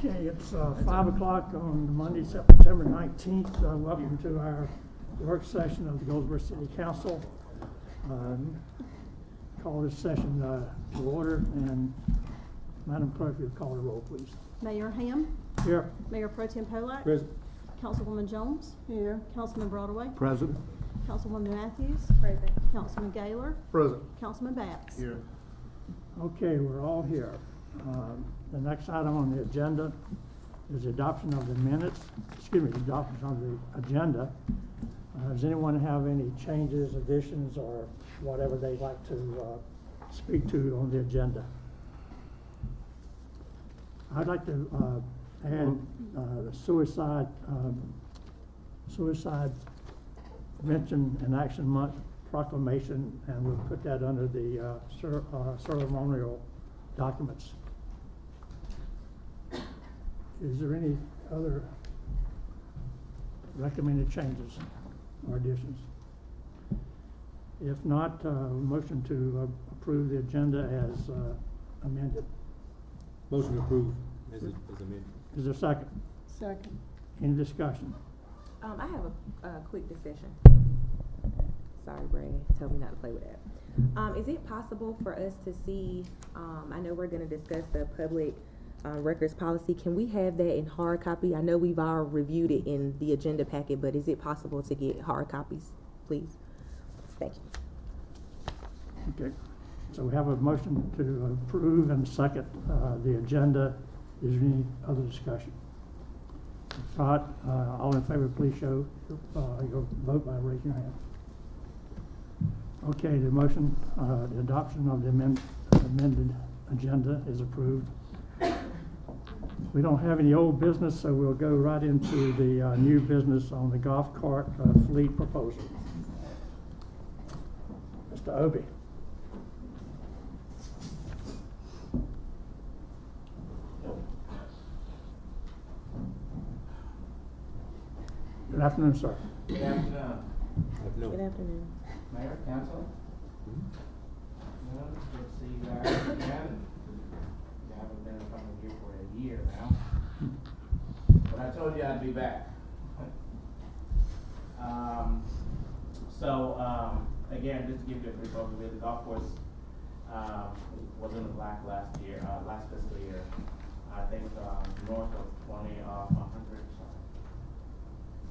Okay, it's 5 o'clock on Monday, September 19th. Welcome to our work session of the Goldsboro City Council. Call this session to order, and Madam Clerk, if you'll call the roll, please. Mayor Ham. Here. Mayor Pro Tem Polak. Present. Councilwoman Jones. Here. Councilman Broadway. Present. Councilwoman Matthews. Present. Councilman Gaylor. Present. Councilman Batts. Here. Okay, we're all here. The next item on the agenda is adoption of the minutes, adoption of the agenda. Does anyone have any changes, additions, or whatever they'd like to speak to on the agenda? I'd like to add the suicide prevention and action month proclamation, and we'll put that under the ceremonial documents. Is there any other recommended changes or additions? If not, motion to approve the agenda as amended. Motion to approve as amended. Is there a second? Second. Any discussion? I have a quick discussion. Sorry, Brad, told me not to play with that. Is it possible for us to see, I know we're gonna discuss the public records policy. Can we have that in hard copy? I know we've all reviewed it in the agenda packet, but is it possible to get hard copies, please? Thank you. Okay, so we have a motion to approve and second the agenda. Is there any other discussion? If not, all in favor, please show your vote by raising your hand. Okay, the motion, the adoption of the amended agenda is approved. We don't have any old business, so we'll go right into the new business on the golf cart fleet proposal. Mr. Obie. Good afternoon, sir. Good afternoon, Good afternoon. Mayor, Council. Well, good to see you guys again. You haven't been in front of you for a year now. But I told you I'd be back. Again, just to give you a brief overview, the golf course was in the black last fiscal year. I think north of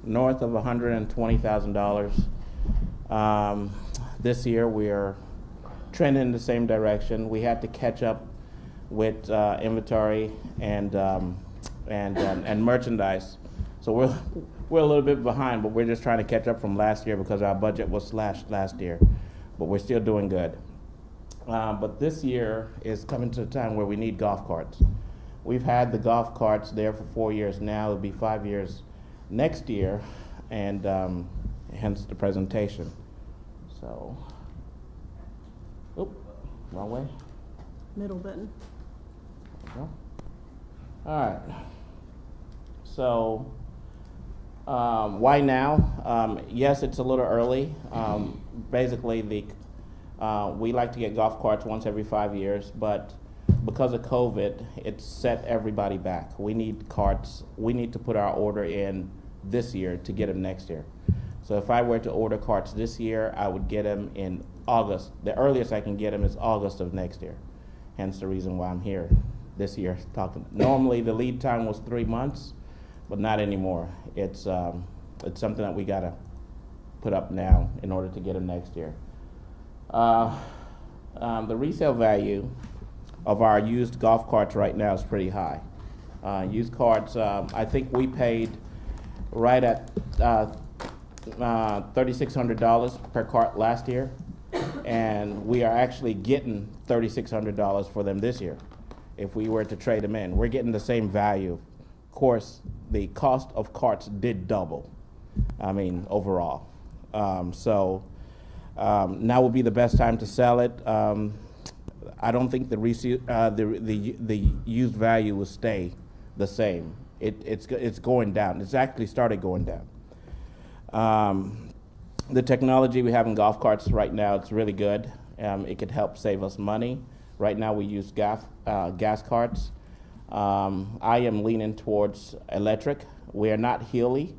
north of $120,000. This year we are trending in the same direction. We had to catch up with inventory and merchandise, so we're a little bit behind, but we're just trying to catch up from last year because our budget was slashed last year, but we're still doing good. But this year is coming to a time where we need golf carts. We've had the golf carts there for 4 years now. It'll be 5 years next year, and hence the presentation. So, wrong way. Middle button. All right. So, why now? Yes, it's a little early. Basically, we like to get golf carts once every 5 years, but because of COVID, it's set everybody back. We need carts. We need to put our order in this year to get them next year. So if I were to order carts this year, I would get them in August. The earliest I can get them is August of next year. Hence the reason why I'm here this year talking. Normally the lead time was 3 months, but not anymore. It's something that we gotta put up now in order to get them next year. The resale value of our used golf carts right now is pretty high. Used carts, I think we paid right at $3,600 per cart last year, and we are actually getting $3,600 for them this year. If we were to trade them in, we're getting the same value. Of course, the cost of carts did double. I mean, overall. So now would be the best time to sell it. I don't think the used value will stay the same. It's going down. It's actually started going down. The technology we have in golf carts right now, it's really good. It could help save us money. Right now we use gas carts. I am leaning towards electric. We are not hilly,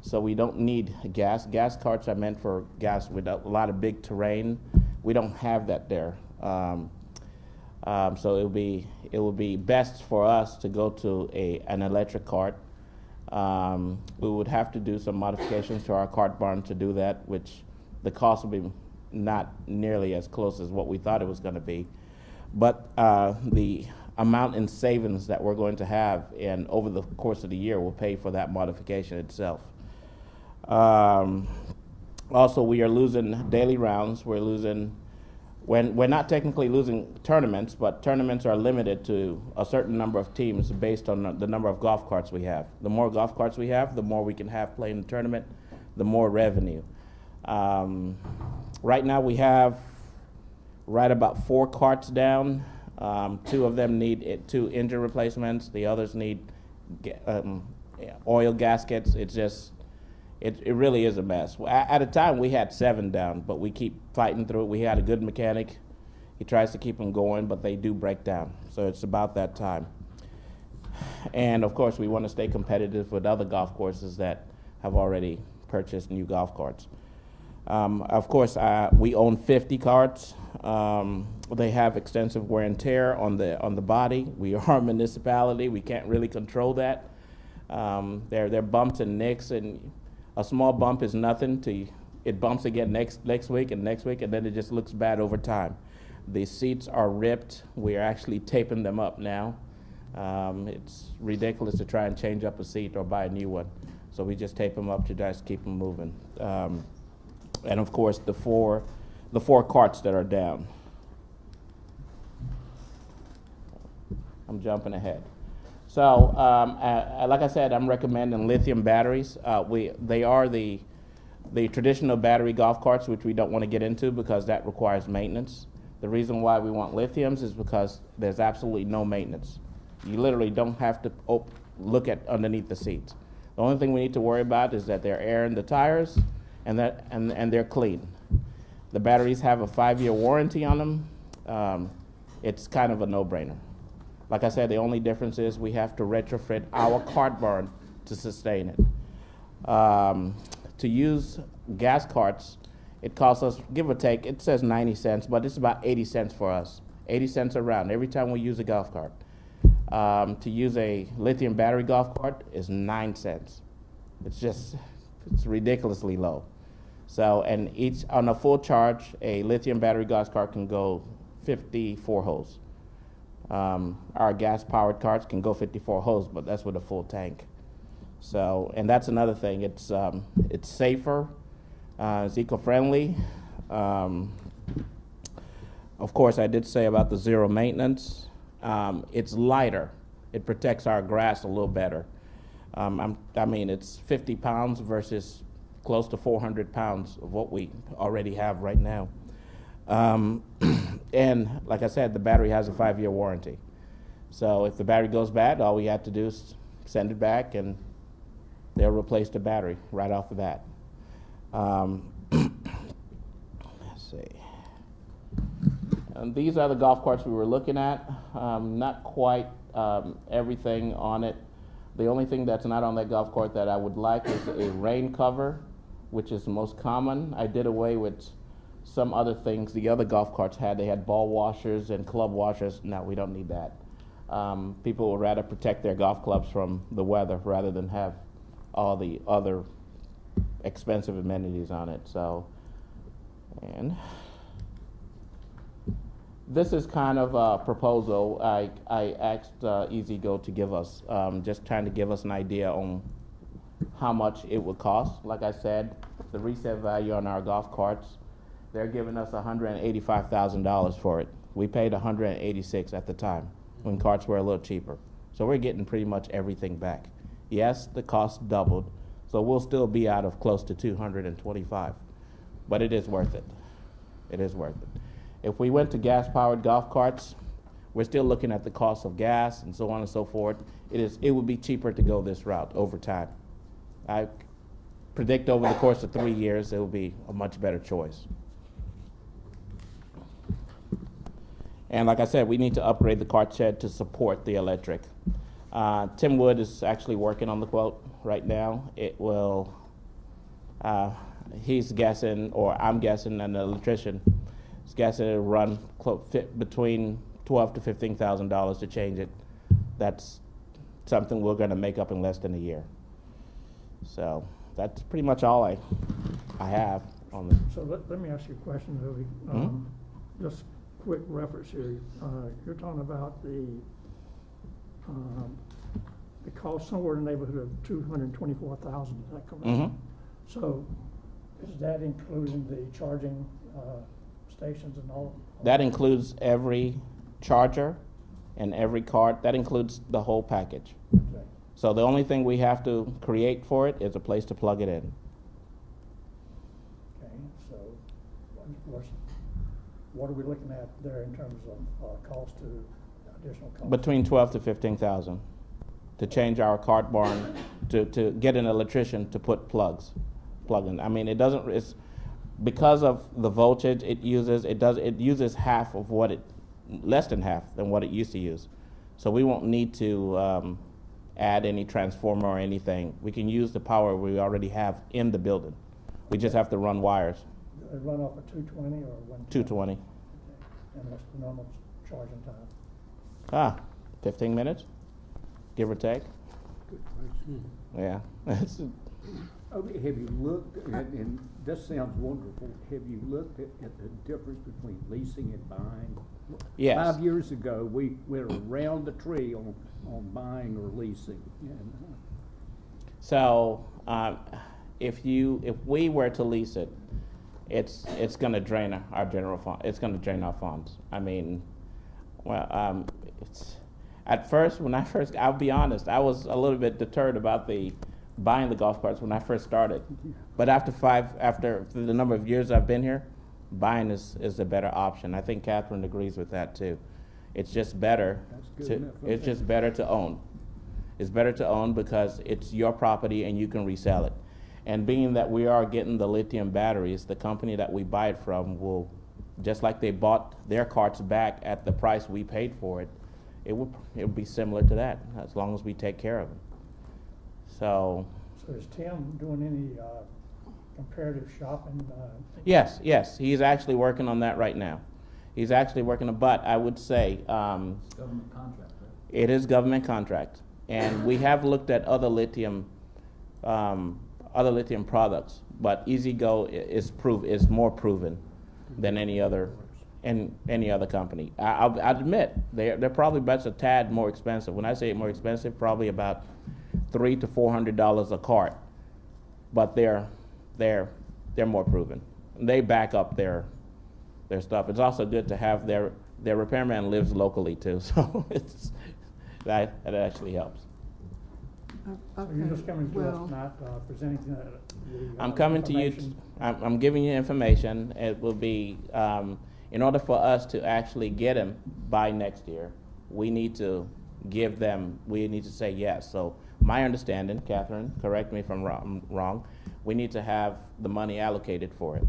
so we don't need gas. Gas carts are meant for gas with a lot of big terrain. We don't have that there. So it will be best for us to go to an electric cart. We would have to do some modifications to our cart barn to do that, which the cost will be not nearly as close as what we thought it was going to be. But the amount in savings that we're going to have and over the course of the year will pay for that modification itself. Also, we are losing daily rounds. We're not technically losing tournaments, but tournaments are limited to a certain number of teams based on the number of golf carts we have. The more golf carts we have, the more we can have playing the tournament, the more revenue. Right now we have right about 4 carts down. 2 of them need 2 engine replacements. The others need oil gaskets. It really is a mess. At a time, we had 7 down, but we keep fighting through it. We had a good mechanic. He tries to keep them going, but they do break down. So it's about that time. And, of course, we want to stay competitive with other golf courses that have already purchased new golf carts. Of course, we own 50 carts. They have extensive wear and tear on the body. We are a municipality. We can't really control that. They're bumps and nicks, and a small bump is nothing. It bumps again next week, and then it just looks bad over time. The seats are ripped. We are actually taping them up now. It's ridiculous to try and change up a seat or buy a new one. So we just tape them up to just keep them moving. And of course, the four carts that are down. I'm jumping ahead. So, like I said, I'm recommending lithium batteries. They are the traditional battery golf carts, which we don't want to get into because that requires maintenance. The reason why we want lithiums is because there's absolutely no maintenance. You literally don't have to look at underneath the seats. The only thing we need to worry about is that they're air in the tires and they're clean. The batteries have a 5-year warranty on them. It's kind of a no-brainer. Like I said, the only difference is we have to retrofit our cart barn to sustain it. To use gas carts, it costs us, give or take, it says 90 cents, but it's about 80 cents for us. 80 cents a round every time we use a golf cart. To use a lithium battery golf cart is 9 cents. It's ridiculously low. So, and on a full charge, a lithium battery golf cart can go 54 holes. Our gas-powered carts can go 54 holes, but that's with a full tank. So, and that's another thing. It's safer, it's eco-friendly. Of course, I did say about the zero maintenance. It's lighter. It protects our grass a little better. It's 50 pounds versus close to 400 pounds of what we already have right now. And like I said, the battery has a 5-year warranty. So if the battery goes bad, all we have to do is send it back and they'll replace the battery right off the bat. Let's see. And these are the golf carts we were looking at. Not quite everything on it. The only thing that's not on that golf cart that I would like is a rain cover, which is the most common. I did away with some other things the other golf carts had. They had ball washers and club washers. No, we don't need that. People would rather protect their golf clubs from the weather rather than have all the other expensive amenities on it. So, and this is kind of a proposal I asked EasyGo to give us, just trying to give us an idea on how much it would cost. Like I said, the resale value on our golf carts, they're giving us $185,000 for it. We paid $186 at the time when carts were a little cheaper. So we're getting pretty much everything back. Yes, the cost doubled, so we'll still be out of close to $225, but it is worth it. It is worth it. If we went to gas-powered golf carts, we're still looking at the cost of gas and so on and so forth. It would be cheaper to go this route over time. I predict over the course of 3 years, it will be a much better choice. And like I said, we need to upgrade the cart shed to support the electric. Tim Wood is actually working on the quote right now. It will, he's guessing, or I'm guessing, and the electrician is guessing it'll run between $12,000 to $15,000 to change it. That's something we're gonna make up in less than a year. So that's pretty much all I have on the. So let me ask you a question, Louis. Mhm. Just quick reference here. You're talking about the cost somewhere in the neighborhood of $224,000, is that correct? Mhm. So is that including the charging stations and all? That includes every charger and every cart. That includes the whole package. Okay. So the only thing we have to create for it is a place to plug it in. Okay, so what are we looking at there in terms of cost to additional cost? Between 12 to 15,000 to change our cart barn, to get an electrician to put plug in. I mean, it's because of the voltage it uses half of what less than half than what it used to use. So we won't need to add any transformer or anything. We can use the power we already have in the building. We just have to run wires. They run off a 220 or 120? 220. Okay. And what's the normal charging time? 15 minutes, give or take. Good question. Yeah. Okay, have you looked, and this sounds wonderful, have you looked at the difference between leasing and buying? Yes. 5 years ago, we went around the tree on buying or leasing. And, So if we were to lease it, it's going to drain our general fund. It's going to drain our funds. I mean, well, it's at first I'll be honest, I was a little bit deterred about buying the golf carts when I first started. But after the number of years I've been here, buying is a better option. I think Catherine agrees with that too. It's just better. That's good enough for It's me. just better to own. It's better to own because it's your property and you can resell it. And being that we are getting the lithium batteries, the company that we buy it from will, just like they bought their carts back at the price we paid for it, it will be similar to that as long as we take care of it. So is Tim doing any comparative shopping? yes, he's actually working on that right now. He's actually working on, but I would say Government contract, right? it is government contract, and we have looked at other lithium products, but EasyGo is more proven than any other company. I'll admit they're probably just a tad more expensive. When I say more expensive, probably about $300 to $400 a cart, but they're more proven. They back up their stuff. It's also good to have their repairman lives locally too, so that actually helps. So you're just coming to us, not presenting the I'm coming to you. information? I'm giving you information. It will be in order for us to actually get them by next year. We need to say yes. So my understanding, Catherine, correct me if I'm wrong, we need to have the money allocated for it.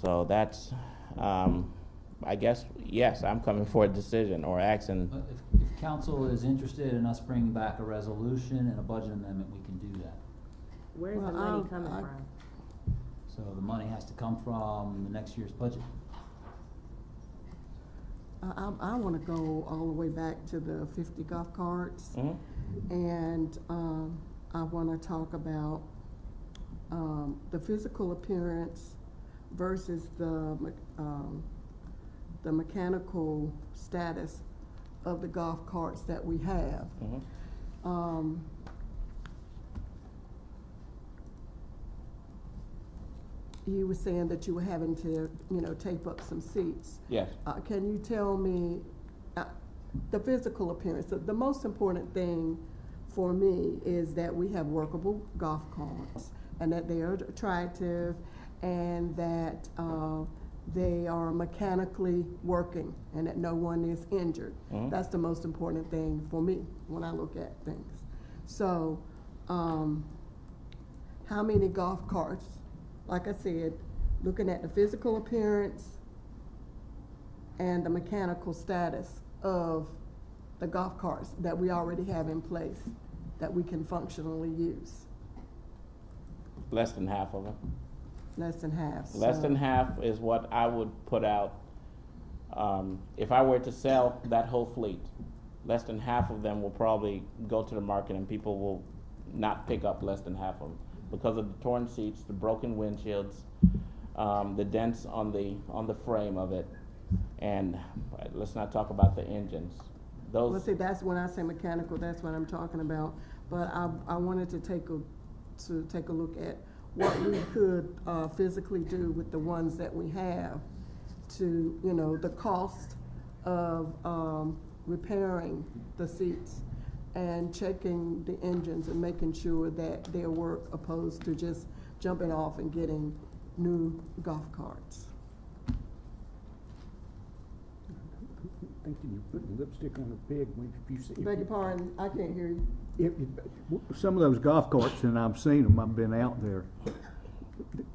So that's, I guess, yes, I'm coming for a decision or action. If council is interested in us bringing back a resolution and a budget amendment, we can do that. Where's the money coming from? So the money has to come from the next year's budget. I want to go all the way back to the 50 golf carts, Mhm. and I want to talk about the physical appearance versus the mechanical status of the golf carts that we have. Mhm. You were saying that you were having to, tape up some seats. Yes. Can you tell me the physical appearance? The most important thing for me is that we have workable golf carts and that they are attractive and that they are mechanically working and that no one is injured. Mhm. That's the most important thing for me when I look at things. So, how many golf carts? Like I said, looking at the physical appearance, and the mechanical status of the golf carts that we already have in place that we can functionally use? Less than half of them. Less than half. Less so- than half is what I would put out. If I were to sell that whole fleet, less than half of them will probably go to the market, and people will not pick up less than half of them because of the torn seats, the broken windshields, the dents on the frame of it, and let's not talk about the engines. Well, Those. see, that's when I say mechanical, that's what I'm talking about. But I wanted to take a look at what we could physically do with the ones that we have to, the cost of repairing the seats and checking the engines and making sure that they work, opposed to just jumping off and getting new golf carts. Thinking you're putting lipstick on a pig when you see. Beg your pardon, I can't hear you. Some of those golf carts, and I've seen them, I've been out there,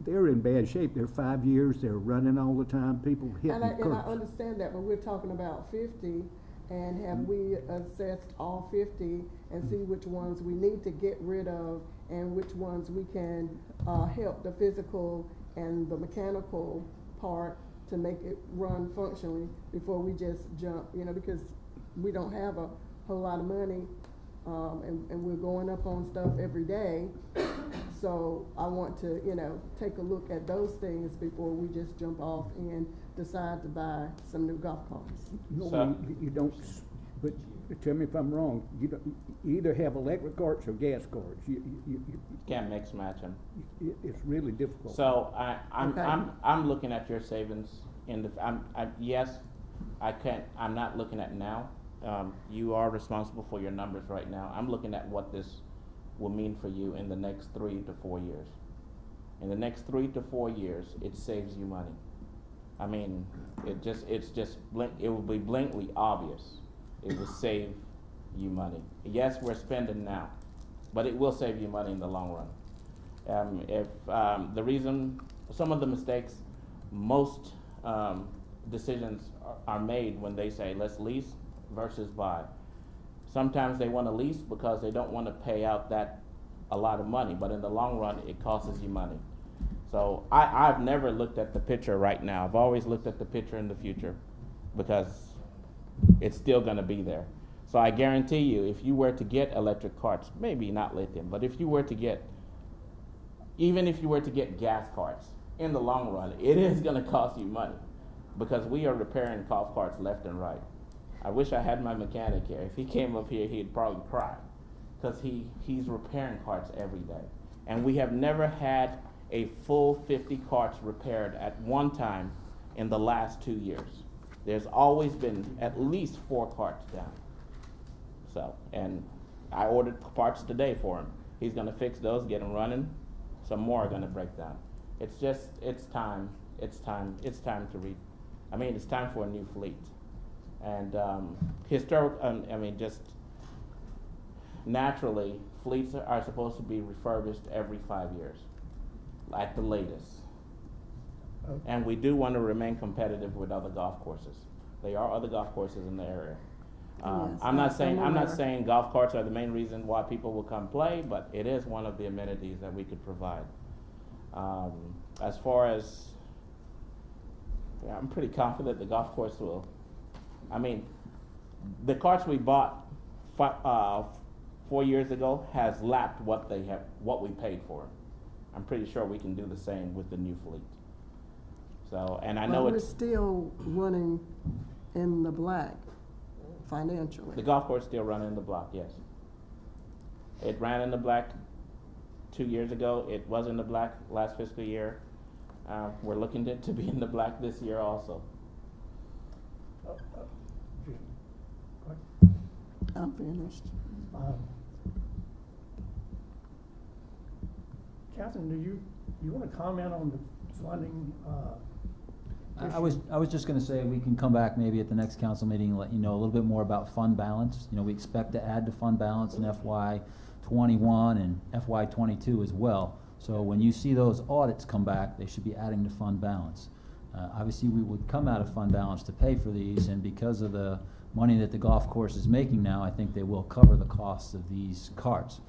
they're in bad shape. They're 5 years, they're running all the time, people hitting And I curbs. understand that, but we're talking about 50, and have we assessed all 50 and see which ones we need to get rid of and which ones we can help the physical and the mechanical part to make it run functionally before we just jump, because we don't have a whole lot of money, and we're going up on stuff every day. So I want to, take a look at those things before we just jump off and decide to buy some new golf carts. No, So- you don't, but tell me if I'm wrong, you either have electric carts or gas carts. Can't mix match them. It's really difficult. So Okay. I'm looking at your savings in the, yes, I'm not looking at now. You are responsible for your numbers right now. I'm looking at what this will mean for you in the next 3 to 4 years. In the next 3 to 4 years, it saves you money. I mean, it will be blatantly obvious. It will save you money. Yes, we're spending now, but it will save you money in the long run. The reason, some of the mistakes, most decisions are made when they say, let's lease versus buy. Sometimes they want to lease because they don't want to pay out a lot of money, but in the long run, it costs you money. So I've never looked at the picture right now. I've always looked at the picture in the future because it's still going to be there. So I guarantee you, if you were to get electric carts, maybe not lithium, but if you were to get, even if you were to get gas carts, in the long run, it is going to cost you money because we are repairing golf carts left and right. I wish I had my mechanic here. If he came up here, he'd probably cry because he's repairing carts every day. And we have never had a full 50 carts repaired at one time in the last 2 years. There's always been at least 4 carts down. So, and I ordered parts today for him. He's gonna fix those, get them running. Some more are gonna break down. It's time for a new fleet. And just naturally, fleets are supposed to be refurbished every 5 years, at the latest. Okay. And we do want to remain competitive with other golf courses. There are other golf courses in the area. Yes, I'm not aware. saying golf carts are the main reason why people will come play, but it is one of the amenities that we could provide. As far as, I'm pretty confident the golf course will. The carts we bought 4 years ago has lapped what we paid for. I'm pretty sure we can do the same with the new fleet. So, and I know But we're it's, still running in the black financially. the golf course still running in the block, yes. It ran in the black 2 years ago. It was in the black last fiscal year. We're looking to be in the black this year also. I'm finished. Catherine, do you want to comment on the funding? I was just gonna say, we can come back maybe at the next council meeting and let you know a little bit more about fund balance. We expect to add to fund balance in FY '21 and FY '22 as well. So when you see those audits come back, they should be adding to fund balance. Obviously, we would come out of fund balance to pay for these, and because of the money that the golf course is making now, I think they will cover the cost of these carts.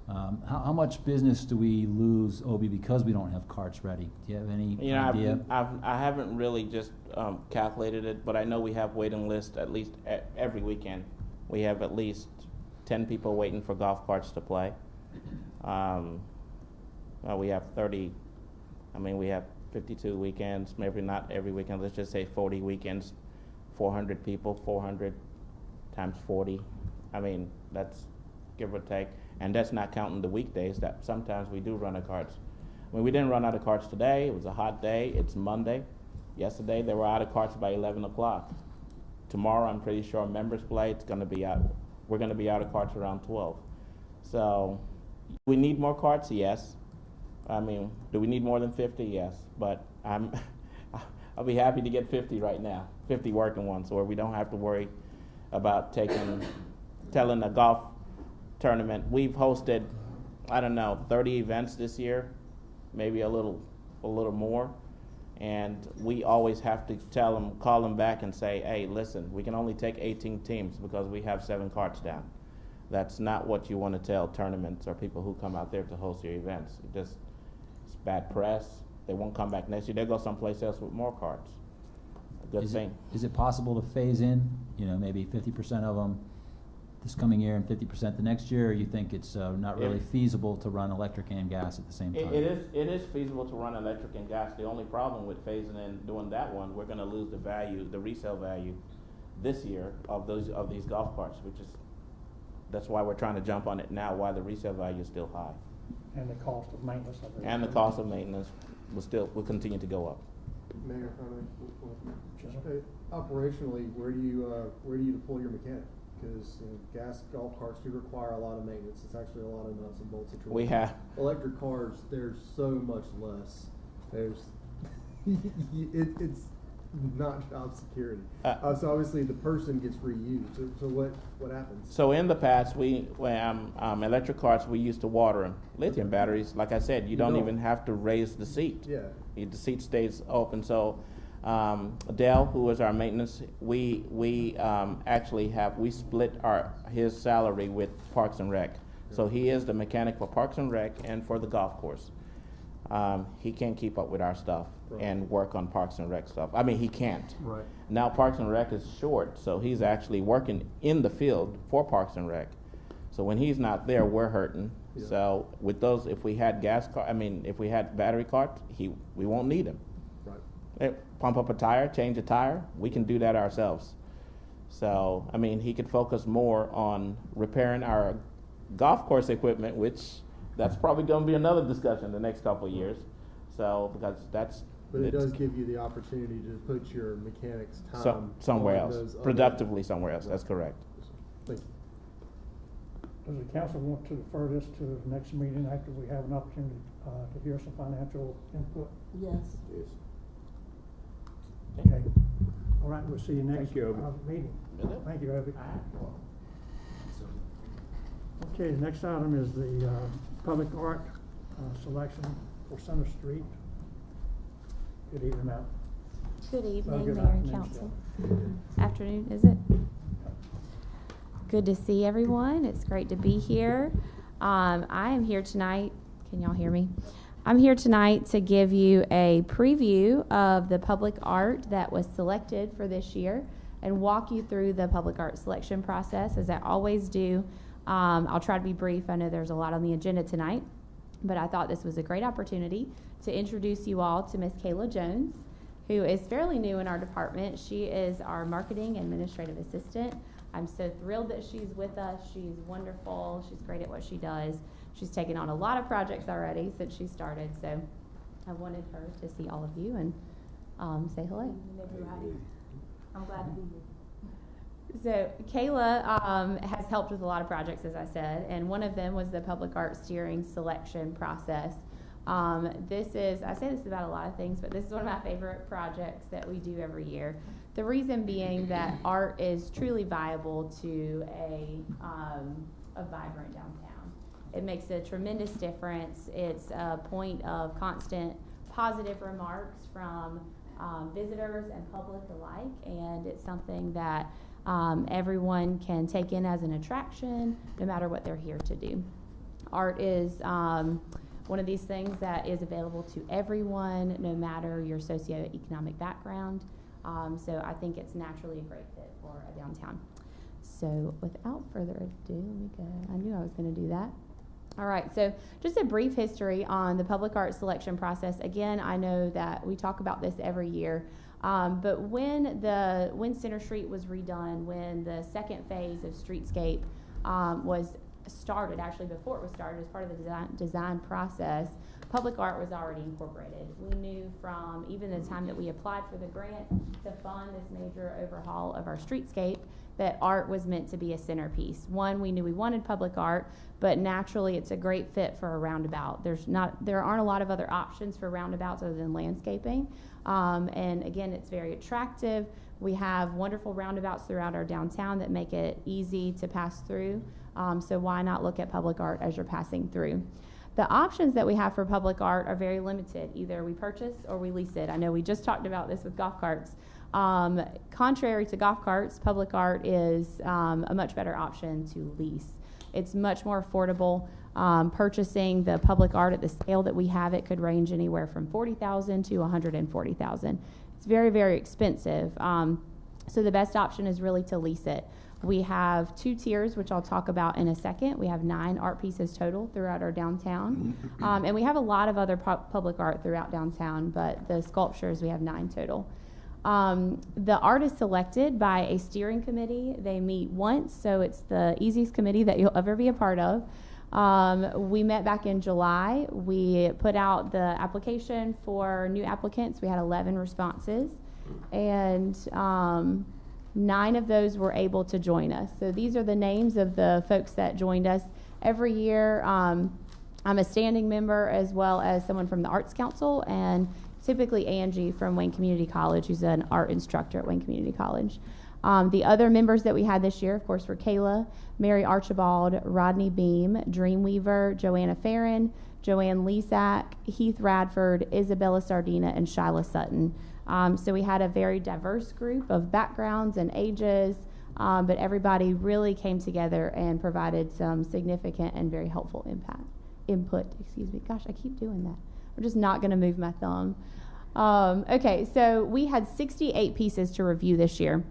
How much business do we lose, Obi, because we don't have carts ready? Do you have any idea? I haven't really just calculated it, but I know we have waiting lists at least every weekend. We have at least 10 people waiting for golf carts to play. We have 30, we have 52 weekends, maybe not every weekend, let's just say 40 weekends, 400 people, 400 times 40. That's give or take. And that's not counting the weekdays that sometimes we do run out of carts. We didn't run out of carts today. It was a hot day. It's Monday. Yesterday, they were out of carts by 11 o'clock. Tomorrow, I'm pretty sure members play. It's going to be out. We're going to be out of carts around 12. So we need more carts, yes. Do we need more than 50? Yes. But I'll be happy to get 50 right now, 50 working ones, where we don't have to worry about telling a golf tournament. We've hosted, 30 events this year, maybe a little more, and we always have to call them back and say, hey, listen, we can only take 18 teams because we have 7 carts down. That's not what you want to tell tournaments or people who come out there to host your events. It's bad press. They won't come back next year. They'll go someplace else with more carts. A good thing. Is it possible to phase in, maybe 50% of them this coming year and 50% the next year, or you think it's not really feasible to run electric and gas at the same time? It is feasible to run electric and gas. The only problem with phasing in doing that one, we're going to lose the resale value this year of these golf carts, that's why we're trying to jump on it now, while the resale value is still high. And the cost of maintenance of it. And the cost of maintenance will continue to go up. Mayor, operationally, where do you deploy your mechanic? Because gas golf carts do require a lot of maintenance. It's actually a lot of nuts and bolts. We have electric cars. There's so much less. It's not job security. So obviously the person gets reused. So what happens? So in the past, electric carts, we used to water them. Lithium batteries, like I said, you don't even have to raise the seat. Yeah. The seat stays open. So Dell, who is our maintenance, we actually split his salary with Parks and Rec. So he is the mechanic for Parks and Rec and for the golf course. He can't keep up with our stuff and work on Parks and Rec stuff. He can't. Right. Now Parks and Rec is short, so he's actually working in the field for Parks and Rec. So when he's not there, we're hurting. Yeah. So with those, if we had if we had battery carts, we won't need him. Right. Pump up a tire, change a tire, we can do that ourselves. So he could focus more on repairing our golf course equipment, which that's probably going to be another discussion the next couple of years. So because But it does give you the opportunity to put your mechanics time somewhere else, productively somewhere else. Right. That's correct. Thank you. Does the council want to defer this to the next meeting after we have an opportunity to hear some financial input? Yes. Okay. All right, we'll see you next Thank you, meeting. Thank you, Obi. Okay, the next item is the public art selection for Center Street. Good evening, Matt. Good evening, good Mayor and afternoon, Council. Afternoon, is it? Good to see everyone. It's great to be here. I am here tonight. Can y'all hear me? I'm here tonight to give you a preview of the public art that was selected for this year and walk you through the public art selection process, as I always do. I'll try to be brief. I know there's a lot on the agenda tonight, but I thought this was a great opportunity to introduce you all to Miss Kayla Jones, who is fairly new in our department. She is our marketing administrative assistant. I'm so thrilled that she's with us. She's wonderful. She's great at what she does. She's taken on a lot of projects already since she started, so I wanted her to see all of you and say hello. I'm glad to be here. So Kayla has helped with a lot of projects, as I said, and one of them was the public art steering selection process. I say this about a lot of things, but this is one of my favorite projects that we do every year. The reason being that art is truly viable to a vibrant downtown. It makes a tremendous difference. It's a point of constant positive remarks from visitors and public alike, and it's something that everyone can take in as an attraction, no matter what they're here to do. Art is one of these things that is available to everyone, no matter your socioeconomic background. So I think it's naturally a great fit for a downtown. So without further ado, let me go. I knew I was going to do that. All right, so just a brief history on the public art selection process. Again, I know that we talk about this every year, but when Center Street was redone, when the second phase of Streetscape was started, actually before it was started as part of the design process, public art was already incorporated. We knew from even the time that we applied for the grant to fund this major overhaul of our streetscape that art was meant to be a centerpiece. One, we knew we wanted public art, but naturally it's a great fit for a roundabout. There aren't a lot of other options for roundabouts other than landscaping. And again, it's very attractive. We have wonderful roundabouts throughout our downtown that make it easy to pass through. So why not look at public art as you're passing through? The options that we have for public art are very limited. Either we purchase or we lease it. I know we just talked about this with golf carts. Contrary to golf carts, public art is a much better option to lease. It's much more affordable. Purchasing the public art at the scale that we have it could range anywhere from $40,000 to $140,000. It's very, very expensive. So the best option is really to lease it. We have 2 tiers, which I'll talk about in a second. We have 9 art pieces total throughout our downtown. And we have a lot of other public art throughout downtown, but the sculptures, we have 9 total. The art is selected by a steering committee. They meet once, so it's the easiest committee that you'll ever be a part of. We met back in July. We put out the application for new applicants. We had 11 responses, and 9 of those were able to join us. So these are the names of the folks that joined us. Every year, I'm a standing member as well as someone from the Arts Council, and typically Angie from Wayne Community College, who's an art instructor at Wayne Community College. The other members that we had this year, of course, were Kayla, Mary Archibald, Rodney Beam, Dreamweaver, Joanna Farron, Joanne Lesack, Heath Radford, Isabella Sardina, and Shyla Sutton. So we had a very diverse group of backgrounds and ages, but everybody really came together and provided some significant and very helpful input. Gosh, I keep doing that. I'm just not going to move my thumb. Okay, so we had 68 pieces to review this year.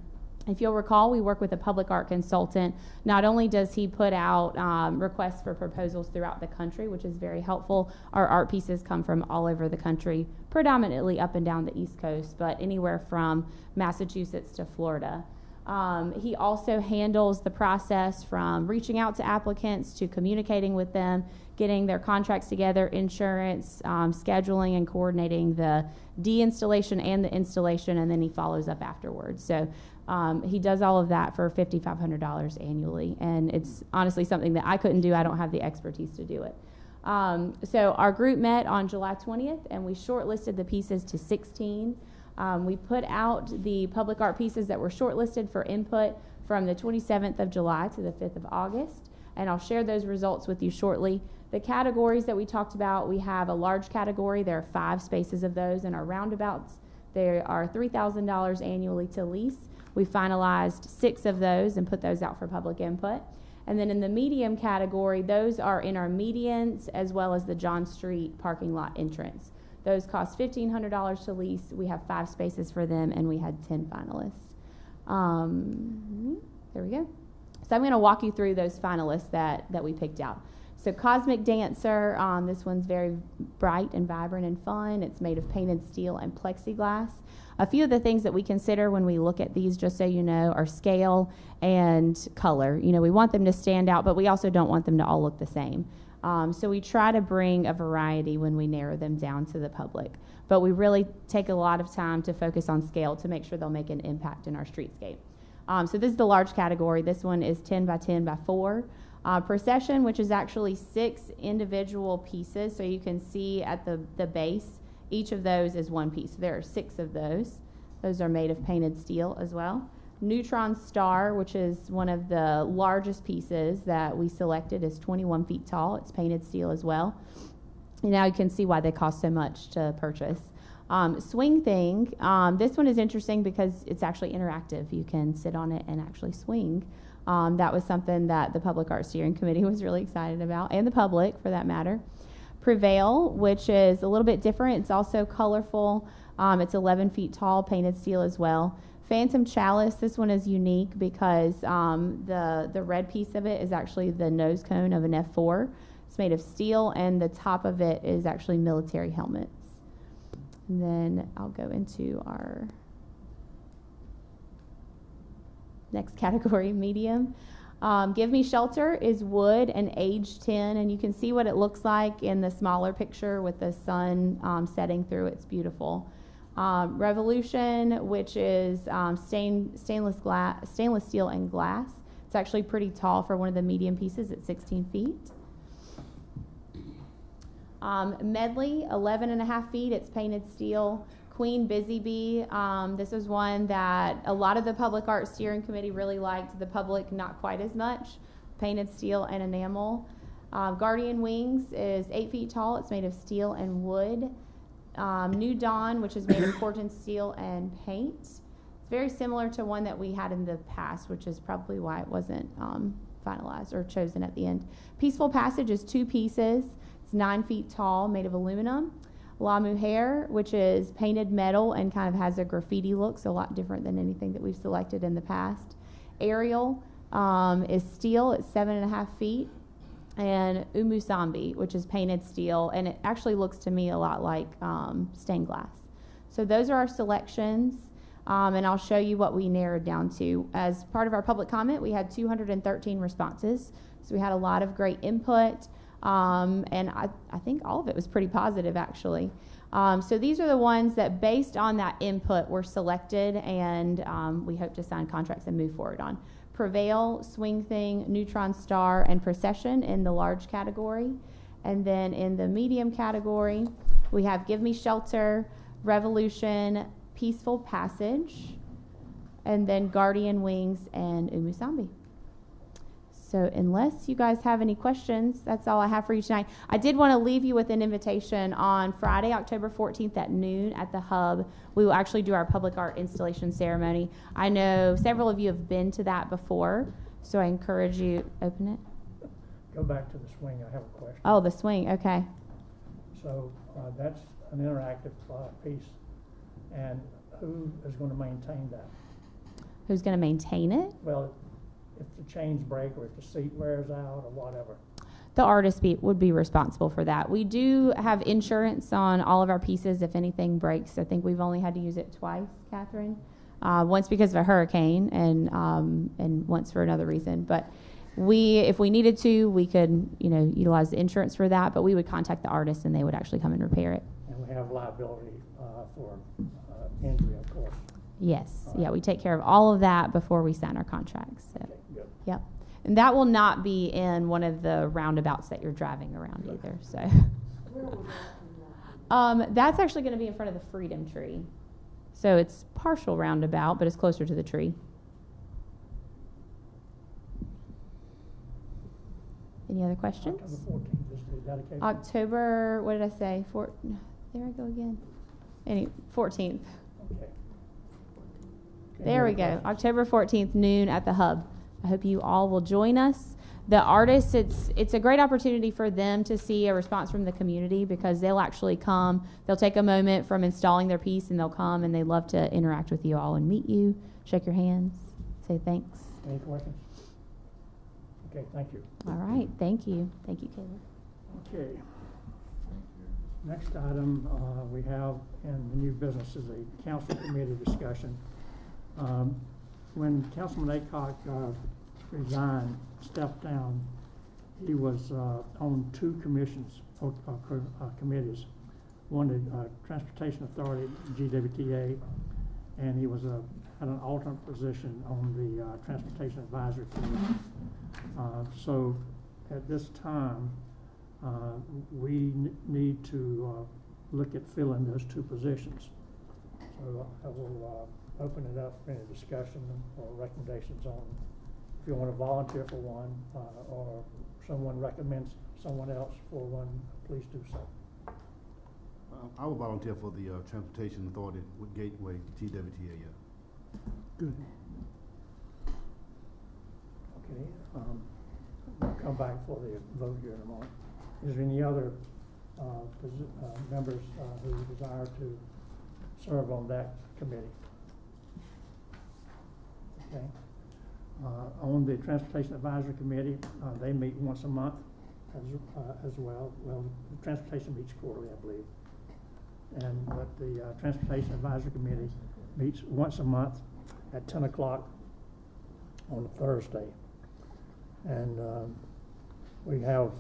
If you'll recall, we work with a public art consultant. Not only does he put out requests for proposals throughout the country, which is very helpful. Our art pieces come from all over the country, predominantly up and down the East Coast, but anywhere from Massachusetts to Florida. He also handles the process from reaching out to applicants to communicating with them, getting their contracts together, insurance, scheduling and coordinating the de-installation and the installation, and then he follows up afterwards. So he does all of that for $5,500 annually, and it's honestly something that I couldn't do. I don't have the expertise to do it. So our group met on July 20th, and we shortlisted the pieces to 16. We put out the public art pieces that were shortlisted for input from the 27th of July to the 5th of August, and I'll share those results with you shortly. The categories that we talked about, we have a large category. There are 5 spaces of those in our roundabouts. There are $3,000 annually to lease. We finalized 6 of those and put those out for public input. And then in the medium category, those are in our medians as well as the John Street parking lot entrance. Those cost $1,500 to lease. We have 5 spaces for them, and we had 10 finalists. There we go. So I'm going to walk you through those finalists that we picked out. So Cosmic Dancer, this one's very bright and vibrant and fun. It's made of painted steel and plexiglass. A few of the things that we consider when we look at these, just so you know, are scale and color. You know, we want them to stand out, but we also don't want them to all look the same. So we try to bring a variety when we narrow them down to the public. But we really take a lot of time to focus on scale to make sure they'll make an impact in our streetscape. So this is the large category. This one is 10 by 10 by 4. Procession, which is actually 6 individual pieces. So you can see at the base, each of those is one piece. There are 6 of those. Those are made of painted steel as well. Neutron Star, which is one of the largest pieces that we selected, is 21 feet tall. It's painted steel as well. And now you can see why they cost so much to purchase. Swing thing, this one is interesting because it's actually interactive. You can sit on it and actually swing. That was something that the Public Art Steering Committee was really excited about, and the public for that matter. Prevail, which is a little bit different. It's also colorful. It's 11 feet tall, painted steel as well. Phantom Chalice, this one is unique because the red piece of it is actually the nose cone of an F4. It's made of steel, and the top of it is actually military helmets. And then I'll go into our next category, medium. Give Me Shelter is wood and age 10, and you can see what it looks like in the smaller picture with the sun setting through. It's beautiful. Revolution, which is stainless steel and glass. It's actually pretty tall for one of the medium pieces at 16 feet. Medley, 11.5 feet. It's painted steel. Queen Busy Bee. This is one that a lot of the Public Art Steering Committee really liked. The public, not quite as much. Painted steel and enamel. Guardian Wings is 8 feet tall. It's made of steel and wood. New Dawn, which is made of corten steel and paint. It's very similar to one that we had in the past, which is probably why it wasn't finalized or chosen at the end. Peaceful Passage is 2 pieces. It's 9 feet tall, made of aluminum. La Mujer, which is painted metal and kind of has a graffiti look, so a lot different than anything that we've selected in the past. Ariel is steel, it's 7.5 feet. And Umusambi, which is painted steel, and it actually looks to me a lot like stained glass. So those are our selections, and I'll show you what we narrowed down to. As part of our public comment, we had 213 responses, so we had a lot of great input. And I think all of it was pretty positive, actually. So these are the ones that, based on that input, were selected, and we hope to sign contracts and move forward on. Prevail, Swing Thing, Neutron Star, and Procession in the large category. And then in the medium category, we have Give Me Shelter, Revolution, Peaceful Passage, and then Guardian Wings and Umusambi. So unless you guys have any questions, that's all I have for you tonight. I did want to leave you with an invitation on Friday, October 14th at noon at the Hub. We will actually do our public art installation ceremony. I know several of you have been to that before, so I encourage you, open it. Go back to the swing, I have a question. Oh, the swing, okay. So that's an interactive piece, and who is going to maintain that? Who's going to maintain it? Well, if the chains break or if the seat wears out or whatever. The artist would be responsible for that. We do have insurance on all of our pieces if anything breaks. I think we've only had to use it twice, Catherine. Once because of a hurricane and once for another reason. But if we needed to, we could, utilize the insurance for that, but we would contact the artist and they would actually come and repair it. And we have liability for injury, of course. Yes. Yeah, we take care of all of that before we sign our contracts. So. Okay, good. Yep. And that will not be in one of the roundabouts that you're driving around either. So that's actually going to be in front of the Freedom Tree. So it's partial roundabout, but it's closer to the tree. Any other questions? October 14th is the dedication. October, what did I say? There I go again. 14th. Okay. There we go. October 14th, noon at the Hub. I hope you all will join us. The artists, it's a great opportunity for them to see a response from the community because they'll actually come. They'll take a moment from installing their piece and they'll come and they love to interact with you all and meet you, shake your hands, say thanks. Any questions? Okay, thank you. All right. Thank you. Thank you, Caleb. Okay. Next item we have in the new business is a council committee discussion. When Councilman Aycock resigned, stepped down, he was on 2 commissions, committees. One, the Transportation Authority, GWTA, and he was had an alternate position on the Transportation Advisory Committee. So at this time, we need to look at filling those 2 positions. So I will open it up for any discussion or recommendations on if you want to volunteer for one or someone recommends someone else for one, please do so. I will volunteer for the Transportation Authority with Gateway TWTA. Good. Okay, we'll come back for the vote here in a moment. Is there any other members who desire to serve on that committee? Okay. On the Transportation Advisory Committee, they meet once a month as well. Well, the transportation meets quarterly, I believe. But the Transportation Advisory Committee meets once a month at 10 o'clock on a Thursday. And we have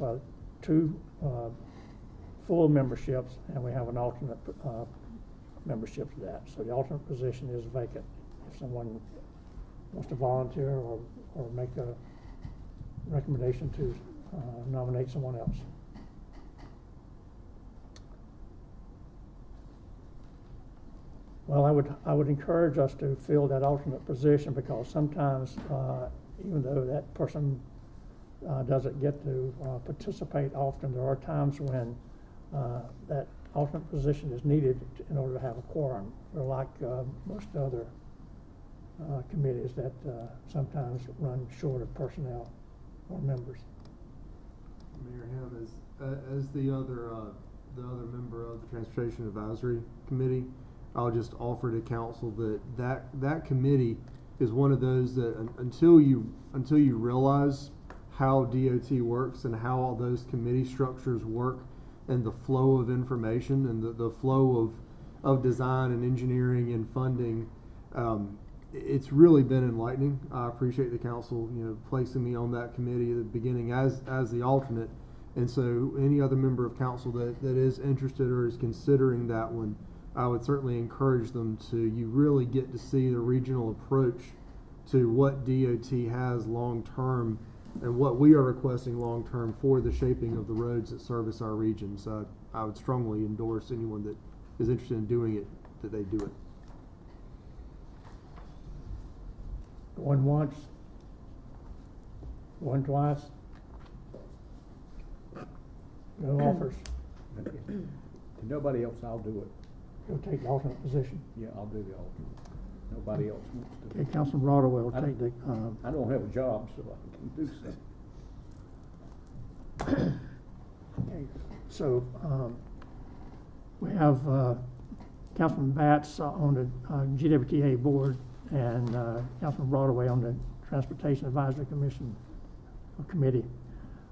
two full memberships, and we have an alternate membership to that. So the alternate position is vacant. If someone wants to volunteer or make a recommendation to nominate someone else. Well, I would encourage us to fill that alternate position, because sometimes, even though that person doesn't get to participate often, there are times when that alternate position is needed in order to have a quorum. We're like most other committees that sometimes run short of personnel or members. Mayor Ham, as the other member of the Transportation Advisory Committee, I'll just offer to council that committee is one of those that until you realize how DOT works and how all those committee structures work and the flow of information and the flow of design and engineering and funding, it's really been enlightening. I appreciate the council, placing me on that committee at the beginning as the alternate. And so any other member of council that is interested or is considering that one, I would certainly encourage them to, you really get to see the regional approach to what DOT has long-term and what we are requesting long-term for the shaping of the roads that service our region. So I would strongly endorse anyone that is interested in doing it, that they do it. Going once, going twice. No offers. To nobody else, I'll do it. You'll take the alternate position. Yeah, I'll do the alternate. Nobody else wants to. Okay, Councilman Broadway will I take the. I don't have a job, so I can do something. Okay, so we have Councilman Batts on the GWTA board and Councilman Broadway on the Transportation Advisory Committee.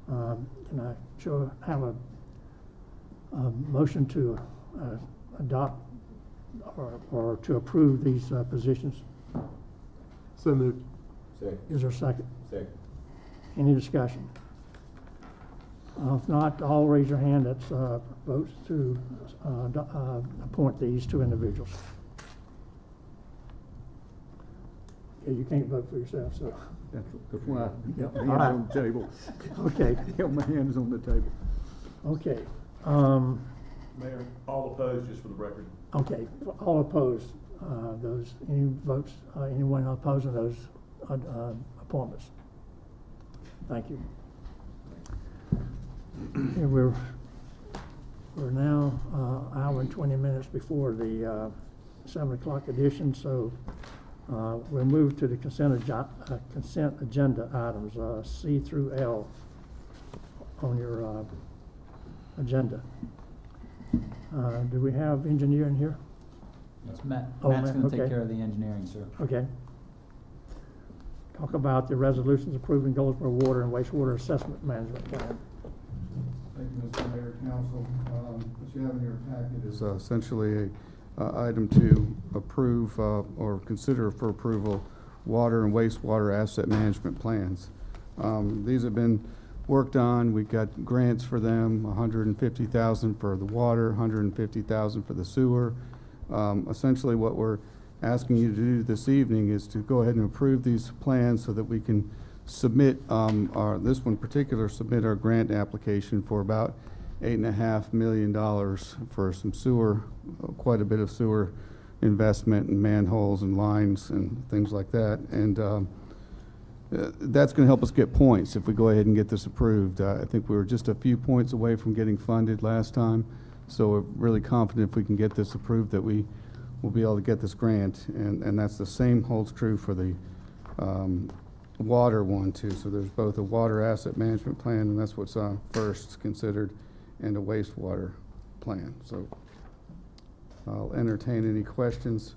And I sure have a motion to adopt or to approve these positions. So moved. Second. Is there a second? Second. Any discussion? If not, all raise your hand. That's votes to appoint these two individuals. Okay, you can't vote for yourself, so. That's why I Yep. got my hands on the table. Okay, Held my hands on the table. okay. Mayor, all opposed, just for the record. Okay, all opposed, any votes, anyone opposing those appointments? Thank you. Okay, we're now hour and 20 minutes before the 7 o'clock edition, so we'll move to the consent agenda items, C through L on your agenda. Do we have engineer in here? Yes, Matt. Oh, Matt's Matt, gonna take okay. care of the engineering, sir. Okay. Talk about the resolutions approving Goldsboro Water and Wastewater Assessment Management Plan. Thank you, Mr. Mayor, Council. What you have in your packet is essentially a item to approve or consider for approval water and wastewater asset management plans. These have been worked on. We've got grants for them, $150,000 for the water, $150,000 for the sewer. Essentially what we're asking you to do this evening is to go ahead and approve these plans so that we can submit this one in particular, submit our grant application for about $8.5 million for some sewer, quite a bit of sewer investment and manholes and lines and things like that. And that's going to help us get points if we go ahead and get this approved. I think we were just a few points away from getting funded last time. So we're really confident if we can get this approved that we will be able to get this grant. And that's the same holds true for the water one too. So there's both a water asset management plan, and that's what's first considered, and a wastewater plan. So I'll entertain any questions.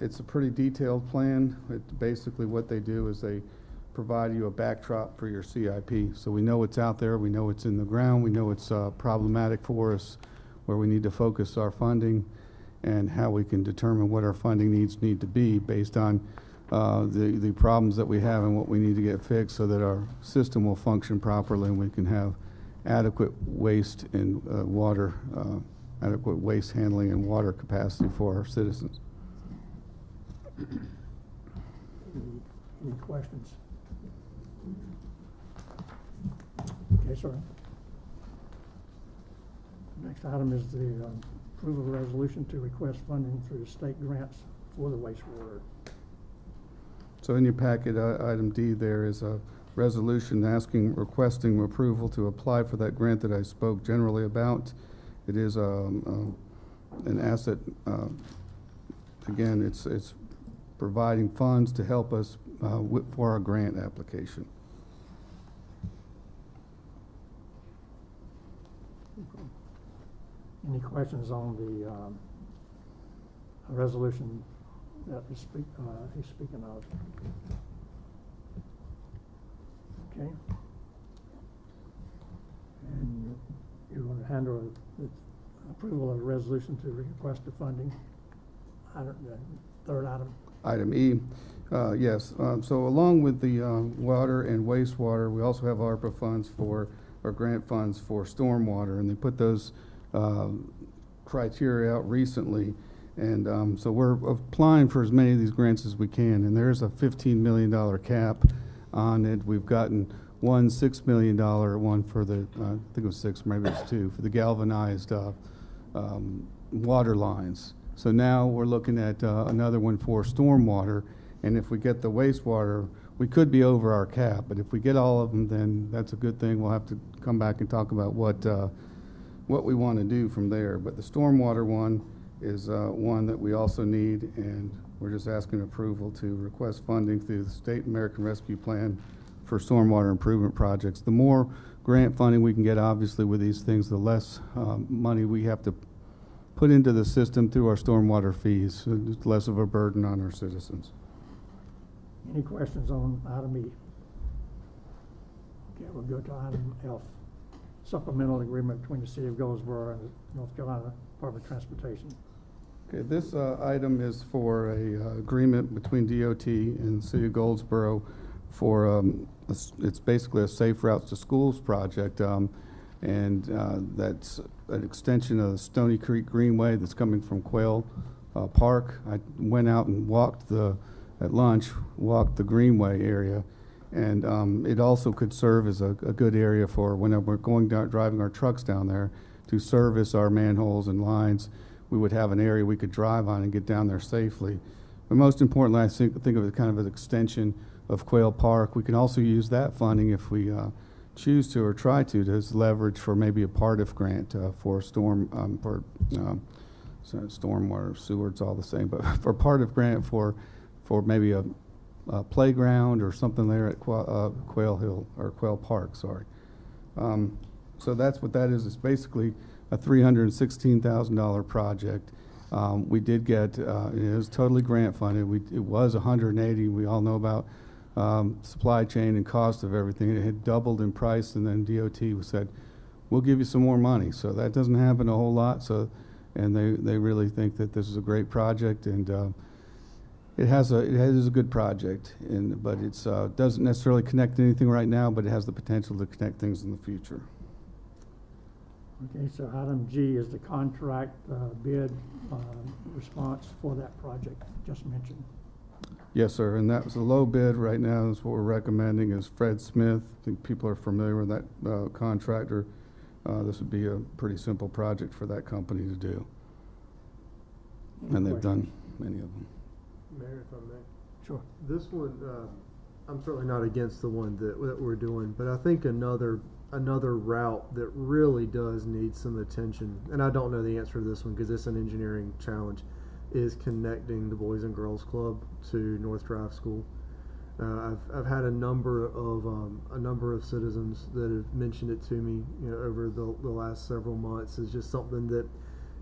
It's a pretty detailed plan. Basically what they do is they provide you a backdrop for your CIP. So we know it's out there, we know it's in the ground, we know it's problematic for us, where we need to focus our funding, and how we can determine what our funding needs need to be based on the problems that we have and what we need to get fixed so that our system will function properly and we can have adequate waste and adequate waste handling and water capacity for our citizens. Any questions? Okay, sir. Next item is the approval of resolution to request funding through the state grants for the wastewater. So in your packet, item D there is a resolution requesting approval to apply for that grant that I spoke generally about. It is an asset, again, it's providing funds to help us for our grant application. Any questions on the resolution that he's speaking of? Okay. And you want to handle the approval of the resolution to request the funding? The third item. Item E, yes. So along with the water and wastewater, we also have ARPA funds or grant funds for stormwater, and they put those criteria out recently. And so we're applying for as many of these grants as we can, and there's a $15 million cap on it. We've gotten one $6 million one for the, I think it was 6, maybe it's 2, for the galvanized water lines. So now we're looking at another one for stormwater, and if we get the wastewater, we could be over our cap, but if we get all of them, then that's a good thing. We'll have to come back and talk about what we want to do from there. But the stormwater one is one that we also need, and we're just asking approval to request funding through the State American Rescue Plan for stormwater improvement projects. The more grant funding we can get, obviously, with these things, the less money we have to put into the system through our stormwater fees. So it's less of a burden on our citizens. Any questions on item E? Okay, we'll go to item F. Supplemental agreement between the City of Goldsboro and the North Carolina Department of Transportation. Okay, this item is for a agreement between DOT and the City of Goldsboro for it's basically a Safe Routes to Schools project, and that's an extension of the Stony Creek Greenway that's coming from Quail Park. I went out and walked at lunch the Greenway area, and it also could serve as a good area for whenever we're going down, driving our trucks down there to service our manholes and lines. We would have an area we could drive on and get down there safely. But most importantly, I think of it kind of an extension of Quail Park. We can also use that funding if we choose to or try to as leverage for maybe a PARTIF grant for stormwater, sewer, it's all the same, but for PARTIF grant for maybe a playground or something there at Quail Hill or Quail Park, sorry. So that's what that is. It's basically a $316,000 project. We did get, it was totally grant funded. It was $180. We all know about supply chain and cost of everything. It had doubled in price, and then DOT said, we'll give you some more money. So that doesn't happen a whole lot. So, and they really think that this is a great project, and it is a good project, but it's doesn't necessarily connect anything right now, but it has the potential to connect things in the future. Okay, so item G is the contract bid response for that project just mentioned. Yes, sir, and that was a low bid right now. That's what we're recommending is Fred Smith. I think people are familiar with that contractor. This would be a pretty simple project for that company to do. And they've done many of them. Mayor, if I may. Sure. This one, I'm certainly not against the one that we're doing, but I think another another route that really does need some attention, and I don't know the answer to this one because it's an engineering challenge, is connecting the Boys and Girls Club to North Drive School. I've had a number of citizens that have mentioned it to me, over the last several months. It's just something that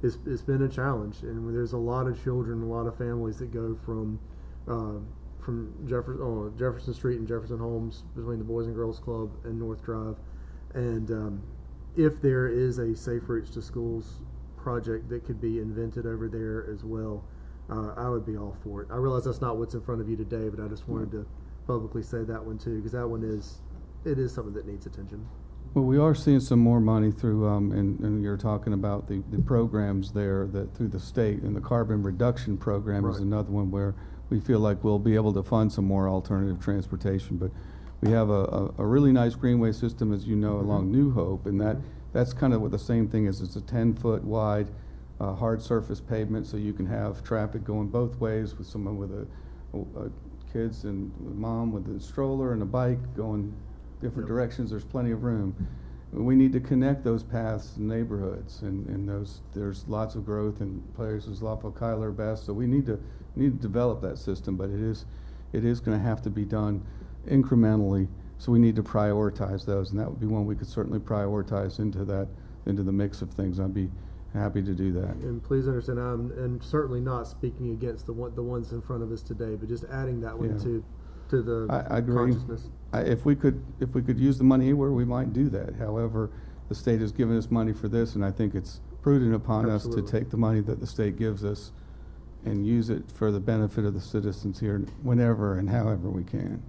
it's been a challenge, and there's a lot of children, a lot of families that go from Jefferson Street and Jefferson Homes between the Boys and Girls Club and North Drive, and if there is a Safe Routes to Schools project that could be invented over there as well, I would be all for it. I realize that's not what's in front of you today, but I just wanted to publicly say that one too, because that one is something that needs attention. Well, we are seeing some more money through, and you're talking about the programs there that through the state, and the carbon reduction program is Right. another one where we feel like we'll be able to fund some more alternative transportation. But we have a really nice greenway system, as you know, along New Hope, and that's kind of what the same thing is. It's a 10-foot wide hard surface pavement, so you can have traffic going both ways with someone with a kids and mom with a stroller and a bike going different directions. There's plenty of room. We need to connect those paths and neighborhoods, and there's lots of growth in places like Kyler Best. So we need to develop that system, but it is going to have to be done incrementally. So we need to prioritize those, and that would be one we could certainly prioritize into the mix of things. I'd be happy to do that. And please understand, I'm certainly not speaking against the ones in front of us today, but just adding that one Yeah. to the I agree. consciousness. If we could use the money anywhere, we might do that. However, the state has given us money for this, and I think it's prudent upon us Absolutely. to take the money that the state gives us and use it for the benefit of the citizens here whenever and however we can.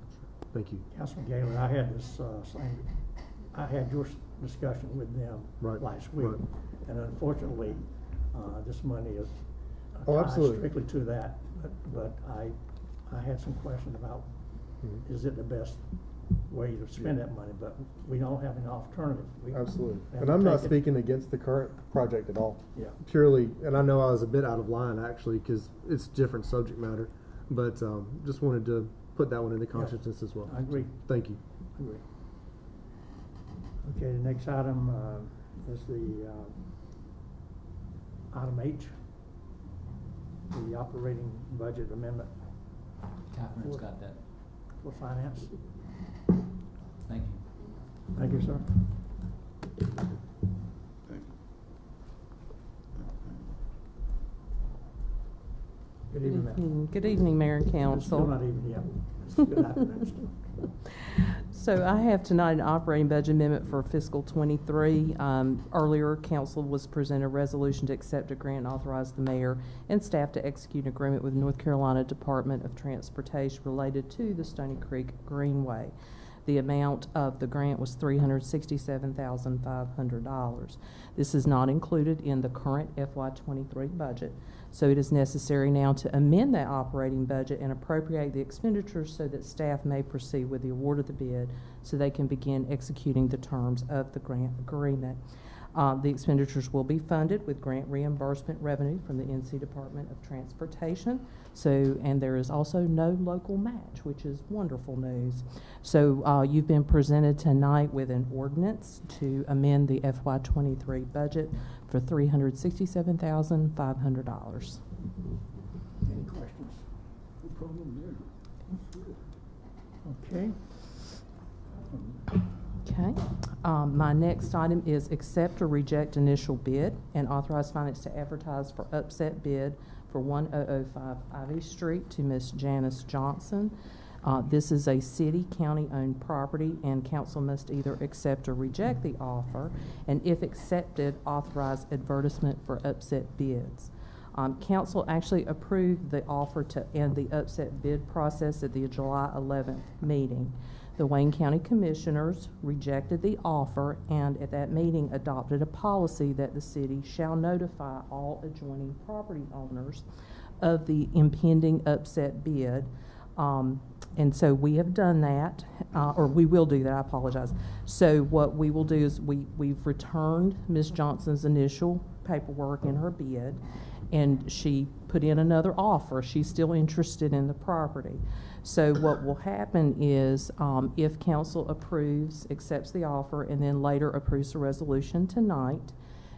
Thank you. Councilman Gaylor, I had I had your discussion with them Right, last week, right. and unfortunately, this money is Oh, tied absolutely. strictly to that, but I had some question about, is it the best way to spend that money, but we don't have an alternative. We Absolutely. have And to I'm not take it- speaking against the current project at all. Yeah. Purely, and I know I was a bit out of line actually, because it's different subject matter, but just wanted to put that one into consciousness as well. I agree. Thank you. I agree. Okay, the next item is the item H, the operating budget amendment Catherine's got that. for finance. Thank you. Thank you, sir. Good evening, ma'am. Good evening, Mayor and It's Council. still not even yet. It's good afternoon still. So I have tonight an operating budget amendment for fiscal '23. Earlier, council was presented a resolution to accept a grant and authorize the mayor and staff to execute an agreement with North Carolina Department of Transportation related to the Stony Creek Greenway. The amount of the grant was $367,500. This is not included in the current FY23 budget, so it is necessary now to amend that operating budget and appropriate the expenditures so that staff may proceed with the award of the bid so they can begin executing the terms of the grant agreement. The expenditures will be funded with grant reimbursement revenue from the NC Department of Transportation. And there is also no local match, which is wonderful news. So you've been presented tonight with an ordinance to amend the FY23 budget for $367,500. Any questions? Okay. Okay. My next item is accept or reject initial bid and authorize finance to advertise for upset bid for 1005 Ivy Street to Miss Janice Johnson. This is a city-county-owned property, and council must either accept or reject the offer, and if accepted, authorize advertisement for upset bids. Council actually approved the offer to end the upset bid process at the July 11th meeting. The Wayne County Commissioners rejected the offer and at that meeting adopted a policy that the city shall notify all adjoining property owners of the impending upset bid. And so we have done that, or we will do that, I apologize. So what we will do is we've returned Ms. Johnson's initial paperwork in her bid, and she put in another offer. She's still interested in the property. So what will happen is, if council approves, accepts the offer, and then later approves the resolution tonight,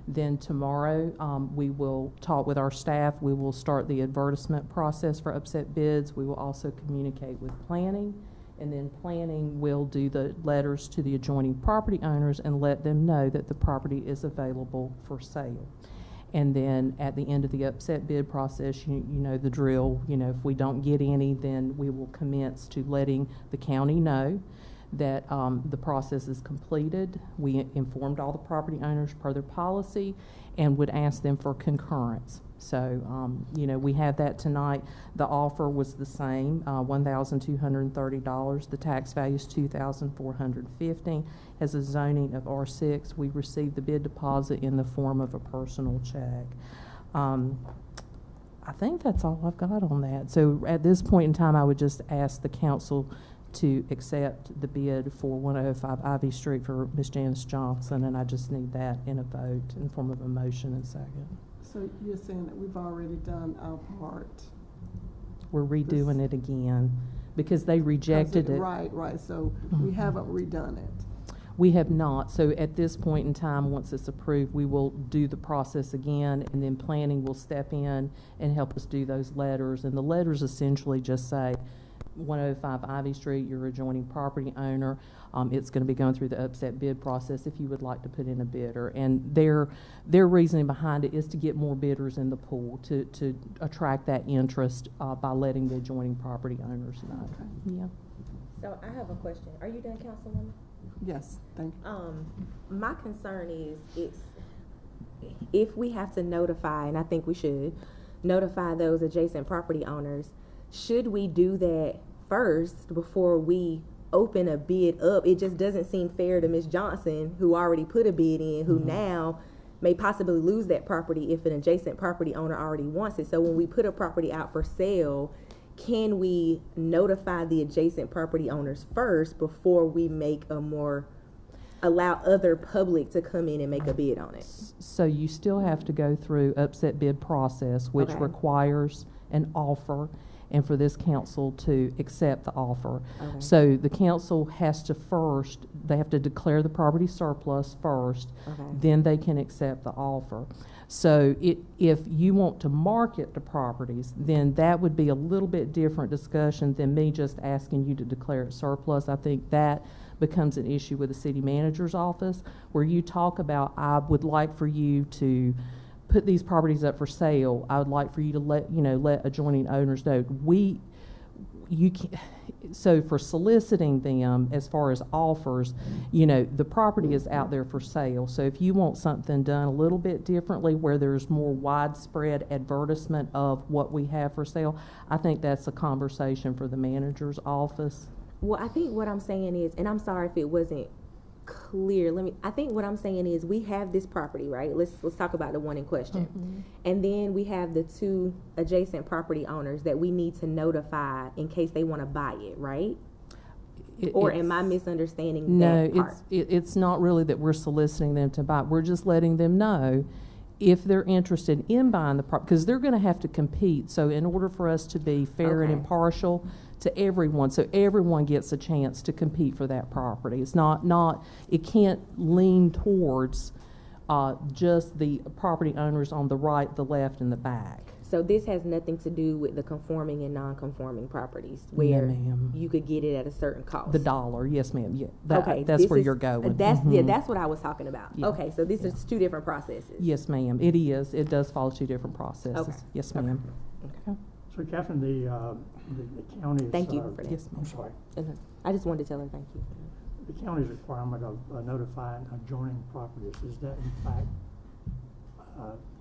then tomorrow, we will talk with our staff. We will start the advertisement process for upset bids. We will also communicate with planning, and then planning will do the letters to the adjoining property owners and let them know that the property is available for sale. And then at the end of the upset bid process, you know the drill. You know, if we don't get any, then we will commence to letting the county know that the process is completed. We informed all the property owners per their policy and would ask them for concurrence. So, you know, we have that tonight. The offer was the same, $1,230. The tax value is $2,450. Has a zoning of R6. We received the bid deposit in the form of a personal check. I think that's all I've got on that. So at this point in time, I would just ask the council to accept the bid for 105 Ivy Street for Ms. Janice Johnson, and I just need that in a vote in form of a motion and second. So you're saying that we've already done our part? We're redoing it again because they rejected it. Right, so we haven't redone it. We have not. So at this point in time, once it's approved, we will do the process again, and then planning will step in and help us do those letters. And the letters essentially just say, 105 Ivy Street, your adjoining property owner. It's going to be going through the upset bid process if you would like to put in a bidder. And their reasoning behind it is to get more bidders in the pool, to attract that interest by letting the adjoining property owners know. Okay. Yeah. So I have a question. Are you done, Councilwoman? Yes, thank you. My concern is if we have to notify, and I think we should, notify those adjacent property owners, should we do that first before we open a bid up? It just doesn't seem fair to Ms. Johnson, who already put a bid in, who now may possibly lose that property if an adjacent property owner already wants it. So when we put a property out for sale, can we notify the adjacent property owners first before we allow other public to come in and make a bid on it? So you still have to go through upset bid process, which requires an offer, and for this council to accept the offer. Okay. So the council has to they have to declare the property surplus first, then they can accept the offer. So if you want to market the properties, then that would be a little bit different discussion than me just asking you to declare it surplus. I think that becomes an issue with the city manager's office, where you talk about, I would like for you to put these properties up for sale. I would like for you to let adjoining owners know. So for soliciting them as far as offers, the property is out there for sale. So if you want something done a little bit differently, where there's more widespread advertisement of what we have for sale, I think that's a conversation for the manager's office. Well, I think what I'm saying is, and I'm sorry if it wasn't clear, I think what I'm saying is, we have this property, right? Let's talk about the one in question. And then we have the two adjacent property owners that we need to notify in case they want to buy it, right? Or am I misunderstanding that part? No, it's not really that we're soliciting them to buy. We're just letting them know if they're interested in buying the property, because they're going to have to compete. So in order for us to be fair and impartial to everyone, so everyone gets a chance to compete for that property. It's it can't lean towards just the property owners on the right, the left, and the back. So this has nothing to do with the conforming and non-conforming properties, where you could get it at a certain cost. The dollar, yes, ma'am. Yeah, that's where you're going. That's what I was talking about. Yeah. Okay, so this is two different processes. Yes, ma'am. It is. It does follow two different processes. Okay. Yes, ma'am. Okay. So Catherine, the county is... Thank you for that. Yes, ma'am. I'm sorry. I just wanted to tell her thank you. The county's requirement of notifying adjoining properties, is that in fact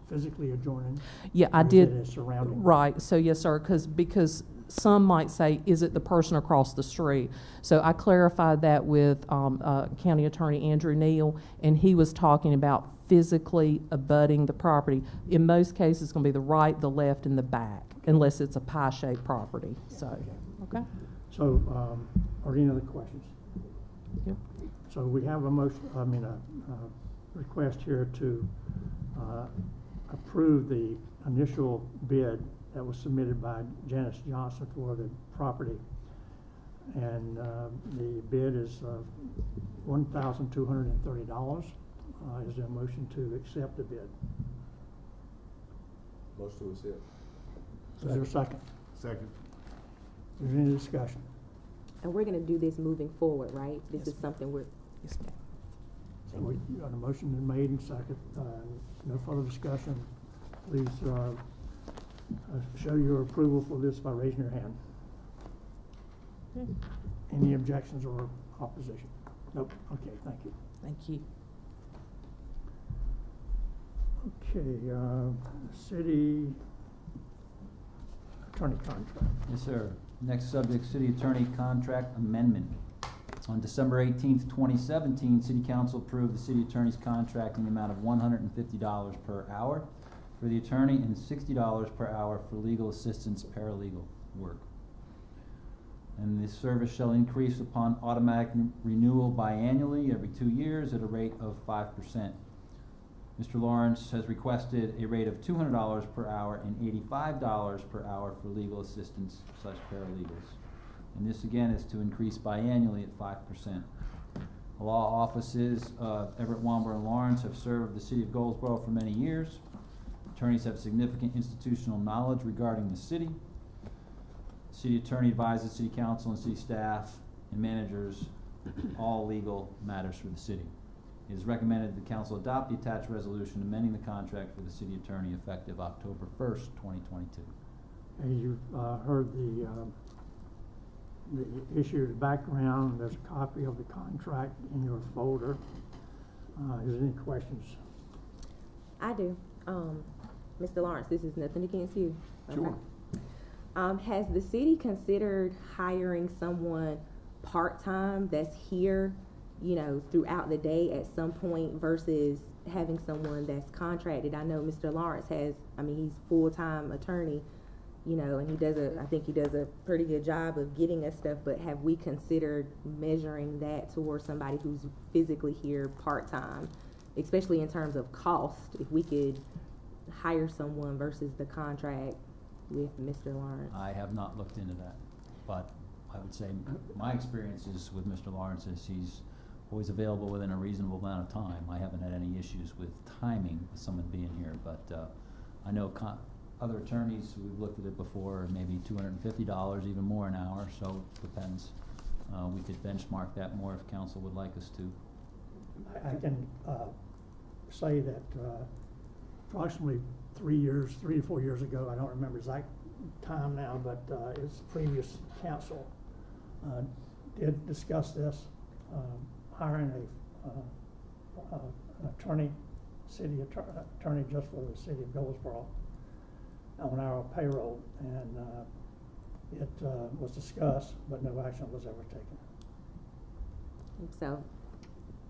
physically adjoining? Yeah, I Or is did. it a surrounding? Right. So yes, sir. Because some might say, is it the person across the street? So I clarified that with County Attorney Andrew Neal, and he was talking about physically abutting the property. In most cases, it's going to be the right, the left, and the back, unless it's a pie-shaped property. So, okay. So, are there any other questions? Yep. So we have a request here to approve the initial bid that was submitted by Janice Johnson for the property. And the bid is $1,230. Is there a motion to accept the bid? Motion to accept. Is there a second? Second. Is there any discussion? And we're gonna do this moving forward, right? This is something we're, So we got a motion been made and second. No further discussion. Please show your approval for this by raising your hand. Any objections or opposition? Nope. Okay, thank you. Thank you. Okay, city attorney contract. Yes, sir. Next subject, city attorney contract amendment. On December 18th, 2017, City Council approved the city attorney's contract in the amount of $150 per hour for the attorney and $60 per hour for legal assistance paralegal work. And this service shall increase upon automatic renewal biannually every 2 years at a rate of 5%. Mr. Lawrence has requested a rate of $200 per hour and $85 per hour for legal assistants / paralegals. And this again is to increase biannually at 5%. The law offices of Everett, Wamber, and Lawrence have served the city of Goldsboro for many years. Attorneys have significant institutional knowledge regarding the city. The city attorney advises city council and city staff and managers all legal matters for the city. It is recommended the council adopt the attached resolution amending the contract for the city attorney effective October 1st, 2022. As you've heard the issue, the background, there's a copy of the contract in your folder. Is there any questions? I do. Mr. Lawrence, this is nothing against you. Okay? Sure. Has the city considered hiring someone part-time that's here, you know, throughout the day at some point versus having someone that's contracted? I know Mr. Lawrence has, I mean, he's full-time attorney, you know, and I think he does a pretty good job of getting us stuff, but have we considered measuring that towards somebody who's physically here part-time, especially in terms of cost, if we could hire someone versus the contract with Mr. Lawrence? I have not looked into that, but I would say my experiences with Mr. Lawrence is he's always available within a reasonable amount of time. I haven't had any issues with timing with someone being here, but I know other attorneys, we've looked at it before, maybe $250, even more an hour, so it depends. We could benchmark that more if council would like us to. I can say that approximately 3 to 4 years ago, I don't remember exact time now, but its previous council did discuss this, hiring an attorney, city attorney just for the city of Goldsboro on our payroll, and it was discussed, but no action was ever taken. So,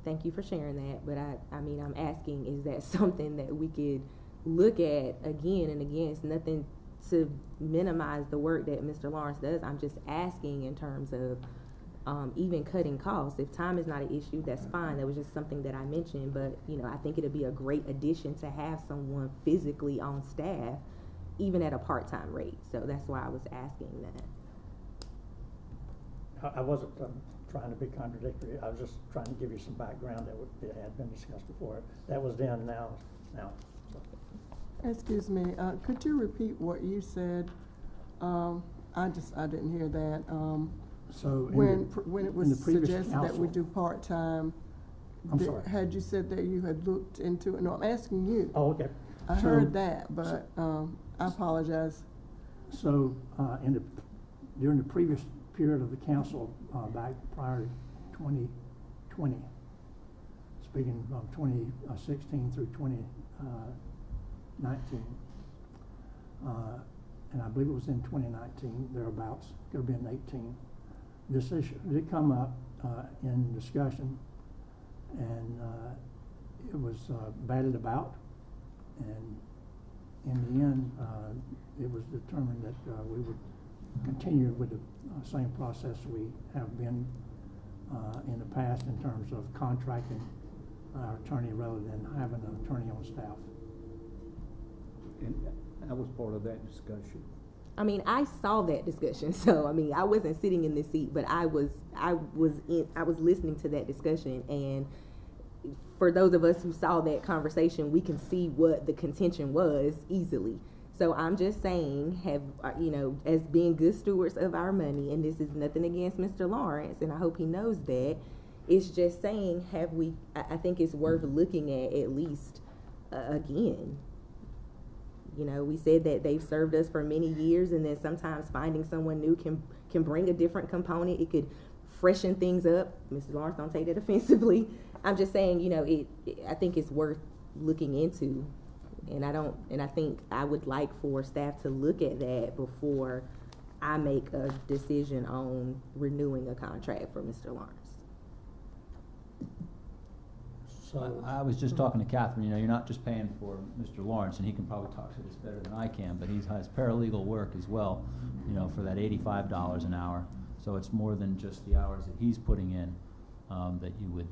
thank you for sharing that, but I mean, I'm asking, is that something that we could look at again and again? It's nothing to minimize the work that Mr. Lawrence does. I'm just asking in terms of even cutting costs. If time is not an issue, that's fine. That was just something that I mentioned, but you know, I think it'd be a great addition to have someone physically on staff, even at a part-time rate. So that's why I was asking that. I wasn't trying to be contradictory. I was just trying to give you some background that had been discussed before. That was then, now. So. Excuse me, could you repeat what you said? I didn't hear that. So when it was suggested that we council, do part-time, I'm sorry. had you said that you had looked into it? No, I'm asking you. Oh, okay. I heard that, but I apologize. So during the previous period of the council, back prior to 2020, speaking of 2016 through 2019, and I believe it was in 2019, thereabouts, could have been 18, this issue did come up in discussion, and it was batted about, and in the end, it was determined that we would continue with the same process we have been in the past in terms of contracting our attorney rather than having an attorney on staff. And I was part of that discussion. I mean, I saw that discussion, so I mean, I wasn't sitting in this seat, but I was listening to that discussion, and for those of us who saw that conversation, we can see what the contention was easily. So I'm just saying, as being good stewards of our money, and this is nothing against Mr. Lawrence, and I hope he knows that, it's just saying, I think it's worth looking at least again. We said that they've served us for many years, and then sometimes finding someone new can bring a different component. It could freshen things up. Mr. Lawrence, don't take that offensively. I'm just saying, I think it's worth looking into. And I think I would like for staff to look at that before I make a decision on renewing a contract for Mr. Lawrence. So, I was just talking to Catherine, you're not just paying for Mr. Lawrence, and he can probably talk to this better than I can, but he has paralegal work as well, for that $85 an hour. So it's more than just the hours that he's putting in, that you would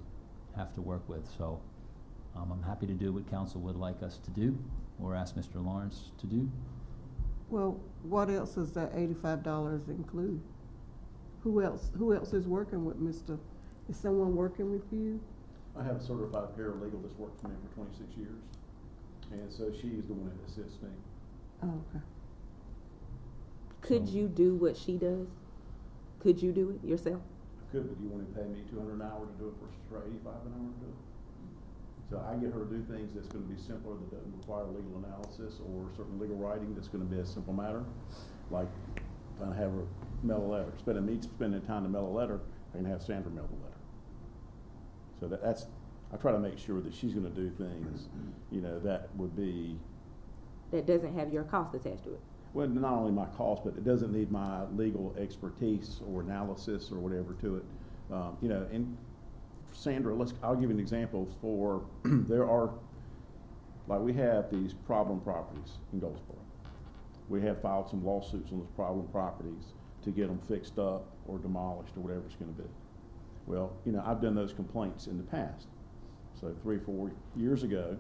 have to work with. So I'm happy to do what council would like us to do, or ask Mr. Lawrence to do. Well, what else does that $85 include? Who else is working with is someone working with you? I have a certified paralegal that's worked for me for 26 years, and so she is the one that assists me. Oh, okay. Could you do what she does? Could you do it yourself? I could, but you want to pay me $200 an hour to do it versus for $85 an hour to do it? So I get her to do things that's going to be simpler, that doesn't require legal analysis or certain legal writing, that's going to be a simple matter. Like if I have her mail a letter, spending time to mail a letter, I can have Sandra mail the letter. So that's, I try to make sure that she's going to do things, that would be. That doesn't have your cost attached to it. Well, not only my cost, but it doesn't need my legal expertise or analysis or whatever to it. And Sandra, I'll give you an example for, we have these problem properties in Goldsboro. We have filed some lawsuits on those problem properties to get them fixed up or demolished or whatever it's going to be. Well, I've done those complaints in the past. So 3 or 4 years ago,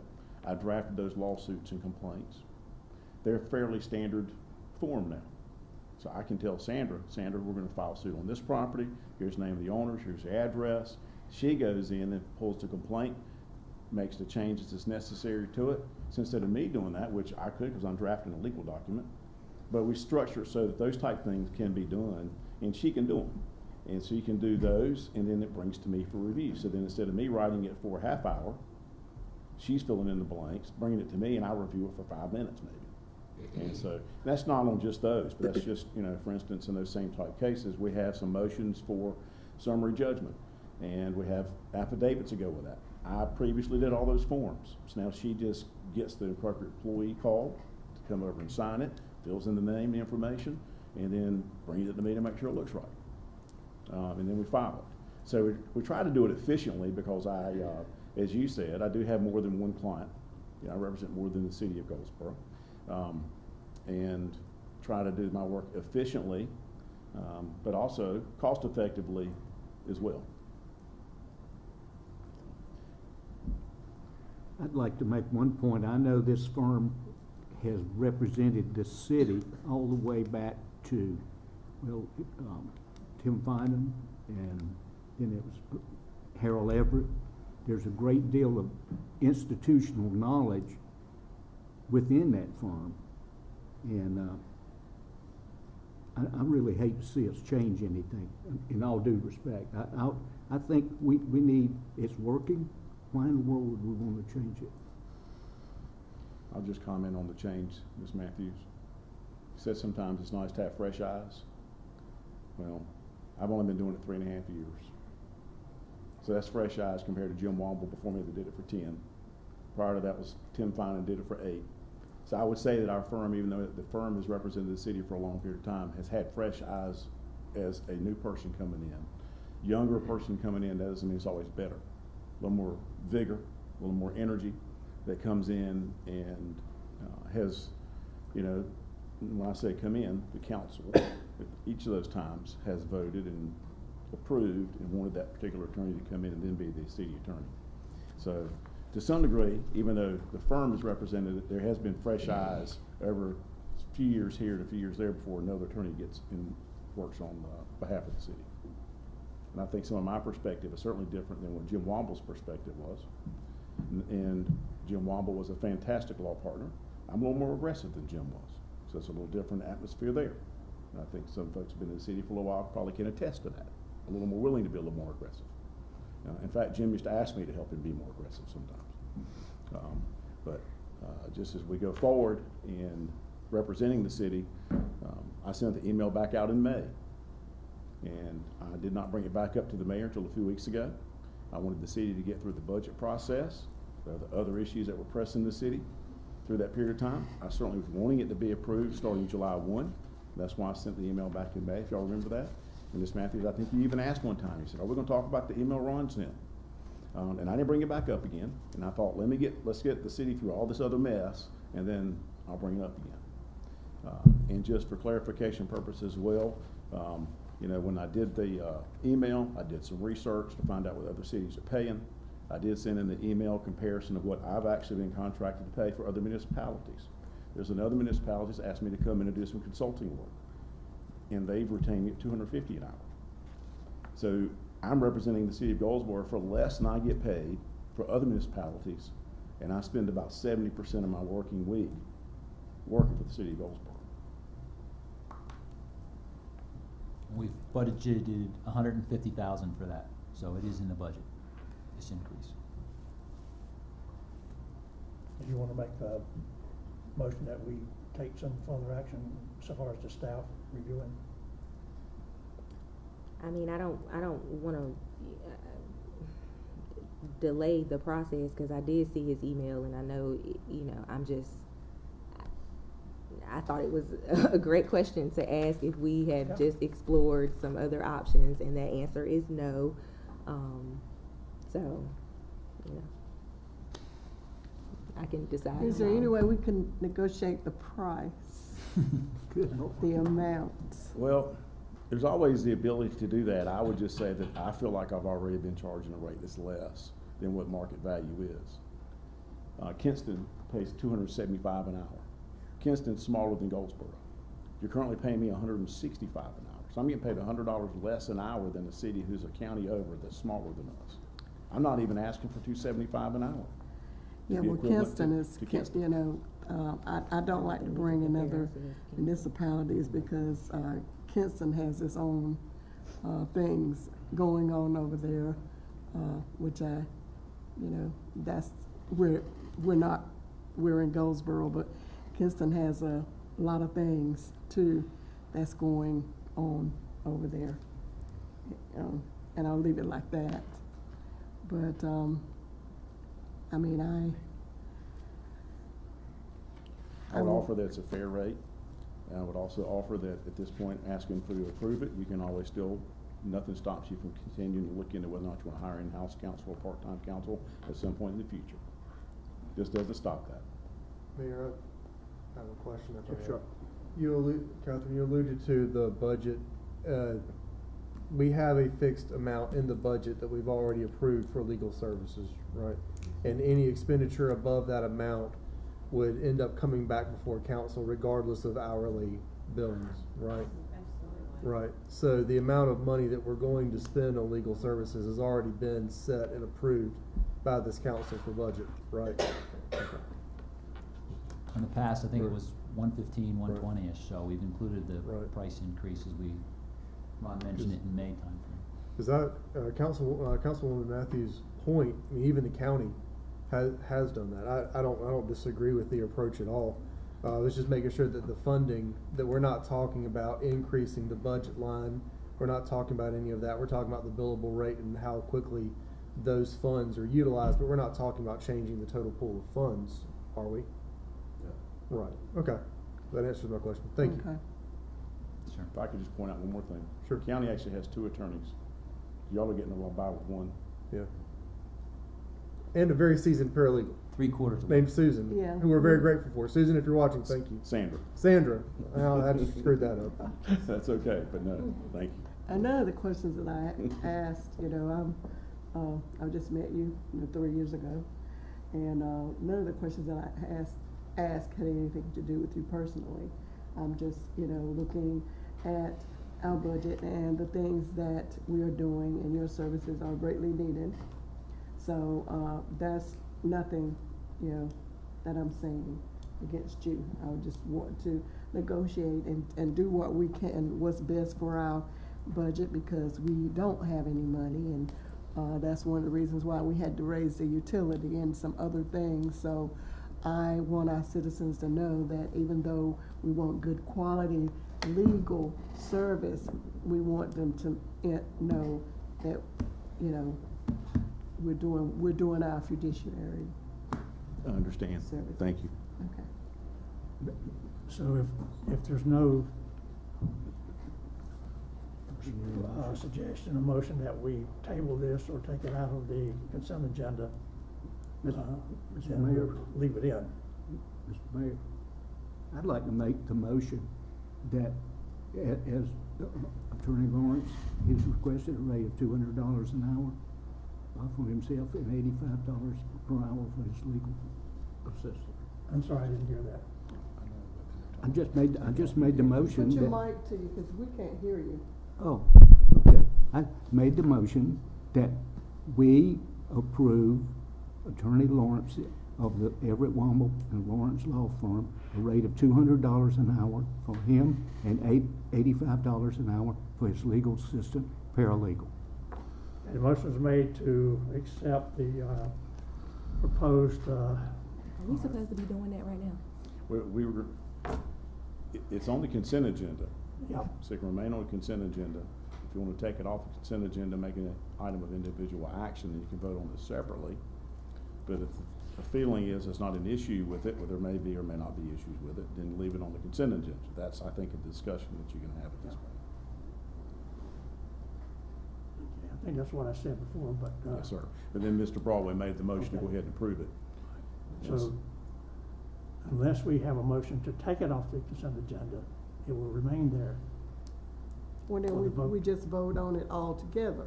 I drafted those lawsuits and complaints. They're fairly standard form now. So I can tell Sandra, we're going to file suit on this property. Here's the name of the owners. Here's the address. She goes in and pulls the complaint, makes the changes that's necessary to it. So instead of me doing that, which I could because I'm drafting a legal document, but we structure it so that those type things can be done, and she can do them. And so you can do those, and then it brings to me for review. So then instead of me writing it for a half hour, she's filling in the blanks, bringing it to me, and I review it for 5 minutes maybe. And so that's not on just those, but that's just, for instance, in those same type cases, we have some motions for summary judgment, and we have affidavits to go with that. I previously did all those forms. So now she just gets the appropriate employee called to come over and sign it, fills in the name, the information, and then brings it to me to make sure it looks right. And then we file it. So we try to do it efficiently because as you said, I do have more than one client. I represent more than the city of Goldsboro. And try to do my work efficiently, but also cost effectively as well. I'd like to make one point. I know this firm has represented the city all the way back to, Tim Finan, and then it was Harold Everett. There's a great deal of institutional knowledge within that firm, and I really hate to see us change anything, in all due respect. I think we need, it's working. Why in the world would we want to change it? I'll just comment on the change, Ms. Matthews. You said sometimes it's nice to have fresh eyes. Well, I've only been doing it 3.5 years. So that's fresh eyes compared to Jim Womble before me that did it for 10. Prior to that was Tim Finan did it for 8. So I would say that our firm, even though the firm has represented the city for a long period of time, has had fresh eyes as a new person coming in. Younger person coming in, that doesn't mean it's always better. A little more vigor, a little more energy that comes in and has, when I say come in, the council, each of those times has voted and approved and wanted that particular attorney to come in and then be the city attorney. So to some degree, even though the firm is represented, there has been fresh eyes over a few years here and a few years there before another attorney gets and works on behalf of the city. And I think some of my perspective is certainly different than what Jim Womble's perspective was. And Jim Womble was a fantastic law partner. I'm a little more aggressive than Jim was, so it's a little different atmosphere there. And I think some folks who've been in the city for a little while probably can attest to that. A little more willing to be a little more aggressive. In fact, Jim used to ask me to help him be more aggressive sometimes. But just as we go forward in representing the city, I sent the email back out in May. And I did not bring it back up to the mayor until a few weeks ago. I wanted the city to get through the budget process, the other issues that were pressing the city through that period of time. I certainly was wanting it to be approved starting July 1. That's why I sent the email back in May, if y'all remember that. And Ms. Matthews, I think you even asked one time, you said, are we gonna talk about the email Ron sent? And I didn't bring it back up again. And I thought, let's get the city through all this other mess, and then I'll bring it up again. And just for clarification purposes as well, you know, when I did the email, I did some research to find out what other cities are paying. I did send in the email comparison of what I've actually been contracted to pay for other municipalities. There's another municipality that's asked me to come in and do some consulting work, and they've retained me at $250 an hour. So I'm representing the city of Goldsboro for less than I get paid for other municipalities, and I spend about 70% of my working week working for the city of Goldsboro. We've budgeted $150,000 for that, so it is in the budget, this increase. Do you want to make a motion that we take some further action so far as the staff reviewing? I mean, I don't want to delay the process, because I did see his email, and I know, you know, I thought it was a great question to ask if we have just explored some other options, and that answer is no. So, you know, I can decide. Is there any way we can negotiate the price, the amount? Well, there's always the ability to do that. I would just say that I feel like I've already been charging a rate that's less than what market value is. Kinston pays $275 an hour. Kinston's smaller than Goldsboro. You're currently paying me $165 an hour. So I'm getting paid $100 less an hour than a city who's a county over that's smaller than us. I'm not even asking for $275 an hour. Yeah, well, Kinston is, you know, I don't like to bring in other municipalities, because Kinston has its own things going on over there, which you know, that's we're in Goldsboro, but Kinston has a lot of things too that's going on over there, and I'll leave it like that. But I mean, I would offer that it's a fair rate, and I would also offer that at this point, asking for you to approve it, you can always still, nothing stops you from continuing to look into whether or not you want to hire in-house counsel or part-time counsel at some point in the future. This doesn't stop that. Mayor, I have a question. Sure. Catherine, you alluded to the budget. We have a fixed amount in the budget that we've already approved for legal services, right? And any expenditure above that amount would end up coming back before council regardless of hourly billings, right? Right. So the amount of money that we're going to spend on legal services has already been set and approved by this council for budget, right? Okay. In the past, I think it was 115, 120-ish, so we've included the price increases. Ron mentioned it in May timeframe. Because Councilwoman Matthews' point, I mean, even the county has done that. I don't disagree with the approach at all. Let's just making sure that the funding, that we're not talking about increasing the budget line. We're not talking about any of that. We're talking about the billable rate and how quickly those funds are utilized, but we're not talking about changing the total pool of funds, are we? Yeah. Right. Okay. That answers my question. Thank you. Sure. If I could just point out one more thing. Sure. County actually has 2 attorneys. Y'all are getting along by with 1. Yeah. And a very seasoned paralegal. 3/4 named Susan, Yeah. who we're very grateful for. Susan, if you're watching, thank you. Sandra. Well, I just screwed that up. That's okay, but no, thank you. And none of the questions that I asked, you know, I just met you 3 years ago, And none of the questions that I asked had anything to do with you personally. I'm just, looking at our budget and the things that we are doing, and your services are greatly needed. So that's nothing, that I'm saying against you. I would just want to negotiate and do what we can, what's best for our budget, because we don't have any money, and that's one of the reasons why we had to raise the utility and some other things. So I want our citizens to know that even though we want good quality legal service, we want them to know that, we're doing our fiduciary I understand. service. Thank you. Okay. So if there's no suggestion, a motion that we table this or take it out of the consent agenda, Mr. then Mayor. we'll leave it in. Mr. Mayor, I'd like to make the motion that as Attorney Lawrence, he's requested a rate of $200 an hour for himself and $85 per hour for his legal assistant. I'm sorry, I didn't hear that. I just made the motion Put your that. mic to you, because we can't hear you. Oh, okay. I made the motion that we approve Attorney Lawrence of the Everett Womble and Lawrence Law Firm a rate of $200 an hour for him and $85 an hour for his legal assistant paralegal. The motion is made to accept the proposed. Are we supposed to be doing that right now? We were, it's on the consent agenda. Yep. So it can remain on the consent agenda. If you want to take it off the consent agenda, make it an item of individual action, then you can vote on this separately. But if the feeling is it's not an issue with it, or there may be or may not be issues with it, then leave it on the consent agenda. That's, I think, a discussion that you can have at this point. I think that's what I said before, but. Yes, sir. But then Mr. Broadway made the motion to go ahead and approve it. Yes. So unless we have a motion to take it off the consent agenda, it will remain there. Well, then For the vote. we just vote on it all together.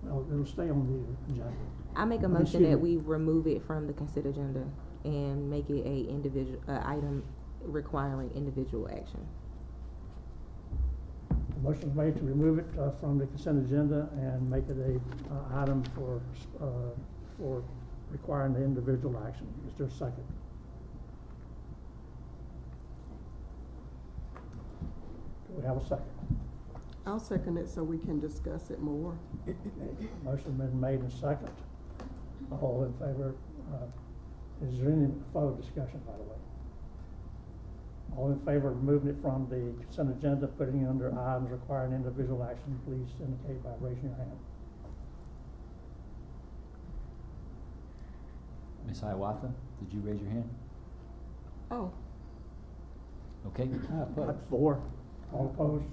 Well, it'll stay on the agenda. I make a Let me motion see. that we remove it from the consent agenda and make it a individual, item requiring individual action. The motion is made to remove it from the consent agenda and make it a item for requiring the individual action. Is there a second? Do we have a second? I'll second it so we can discuss it more. Motion been made and second. All in favor? Is there any further discussion, by the way? All in favor of moving it from the consent agenda, putting it under items requiring individual action, please indicate by raising your hand. Ms. Hiawatha, did you raise your hand? Oh, Okay. That's 4. All opposed?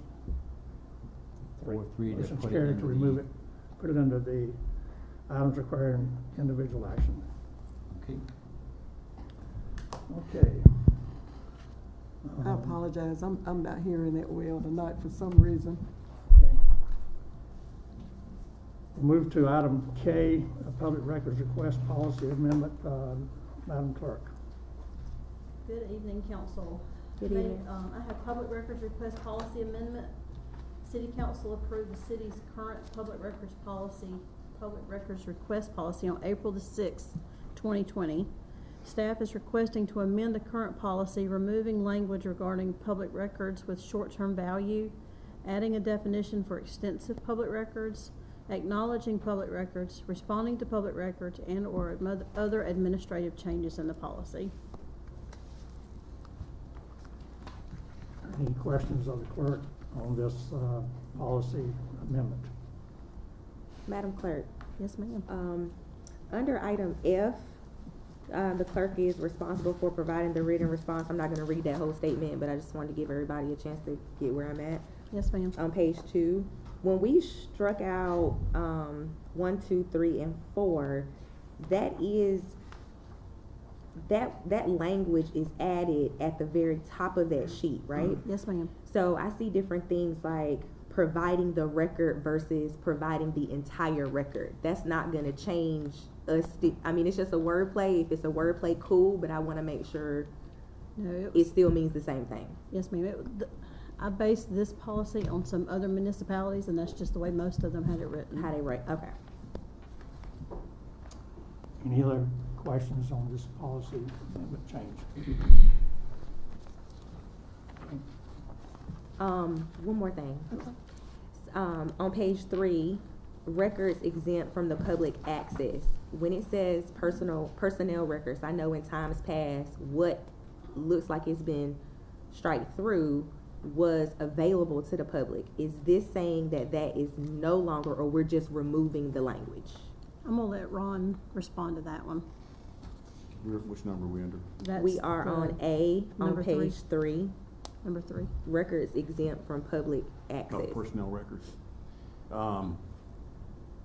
4-3 to Motion's put it carried under to remove the- it, put it under the items requiring individual action. Okay. Okay. I apologize, I'm not hearing it well tonight for some reason. Okay. We'll move to item K, a public records request policy amendment. Madam Clerk. Good evening, council. Good Today, evening. I have public records request policy amendment. City council approved the city's current public records request policy on April the 6th, 2020. Staff is requesting to amend the current policy, removing language regarding public records with short-term value, adding a definition for extensive public records, acknowledging public records, responding to public records, and/or other administrative changes in the policy. Any questions of the clerk on this policy amendment? Madam Clerk, Yes, ma'am. under item F, the clerk is responsible for providing the written response. I'm not gonna read that whole statement, but I just wanted to give everybody a chance to get where I'm at. Yes, ma'am. On page 2, when we struck out 1, 2, 3, and 4, that language is added at the very top of that sheet, right? Yes, ma'am. So I see different things like providing the record versus providing the entire record. That's not gonna change us, I mean, it's just a wordplay. If it's a wordplay, cool, but I wanna make sure No, it still means the same thing. yes, ma'am. I based this policy on some other municipalities, and that's just the way most of them had it written. How they write, okay. Any other questions on this policy amendment change? One more thing. On page 3, records exempt from the public access. When it says personnel records, I know in times past, what looks like it's been striked through was available to the public. Is this saying that that is no longer, or we're just removing the language? I'm gonna let Ron respond to that one. Which number are we under? That's We are on A, on number page 3, Number 3. records exempt from public access. Personnel records.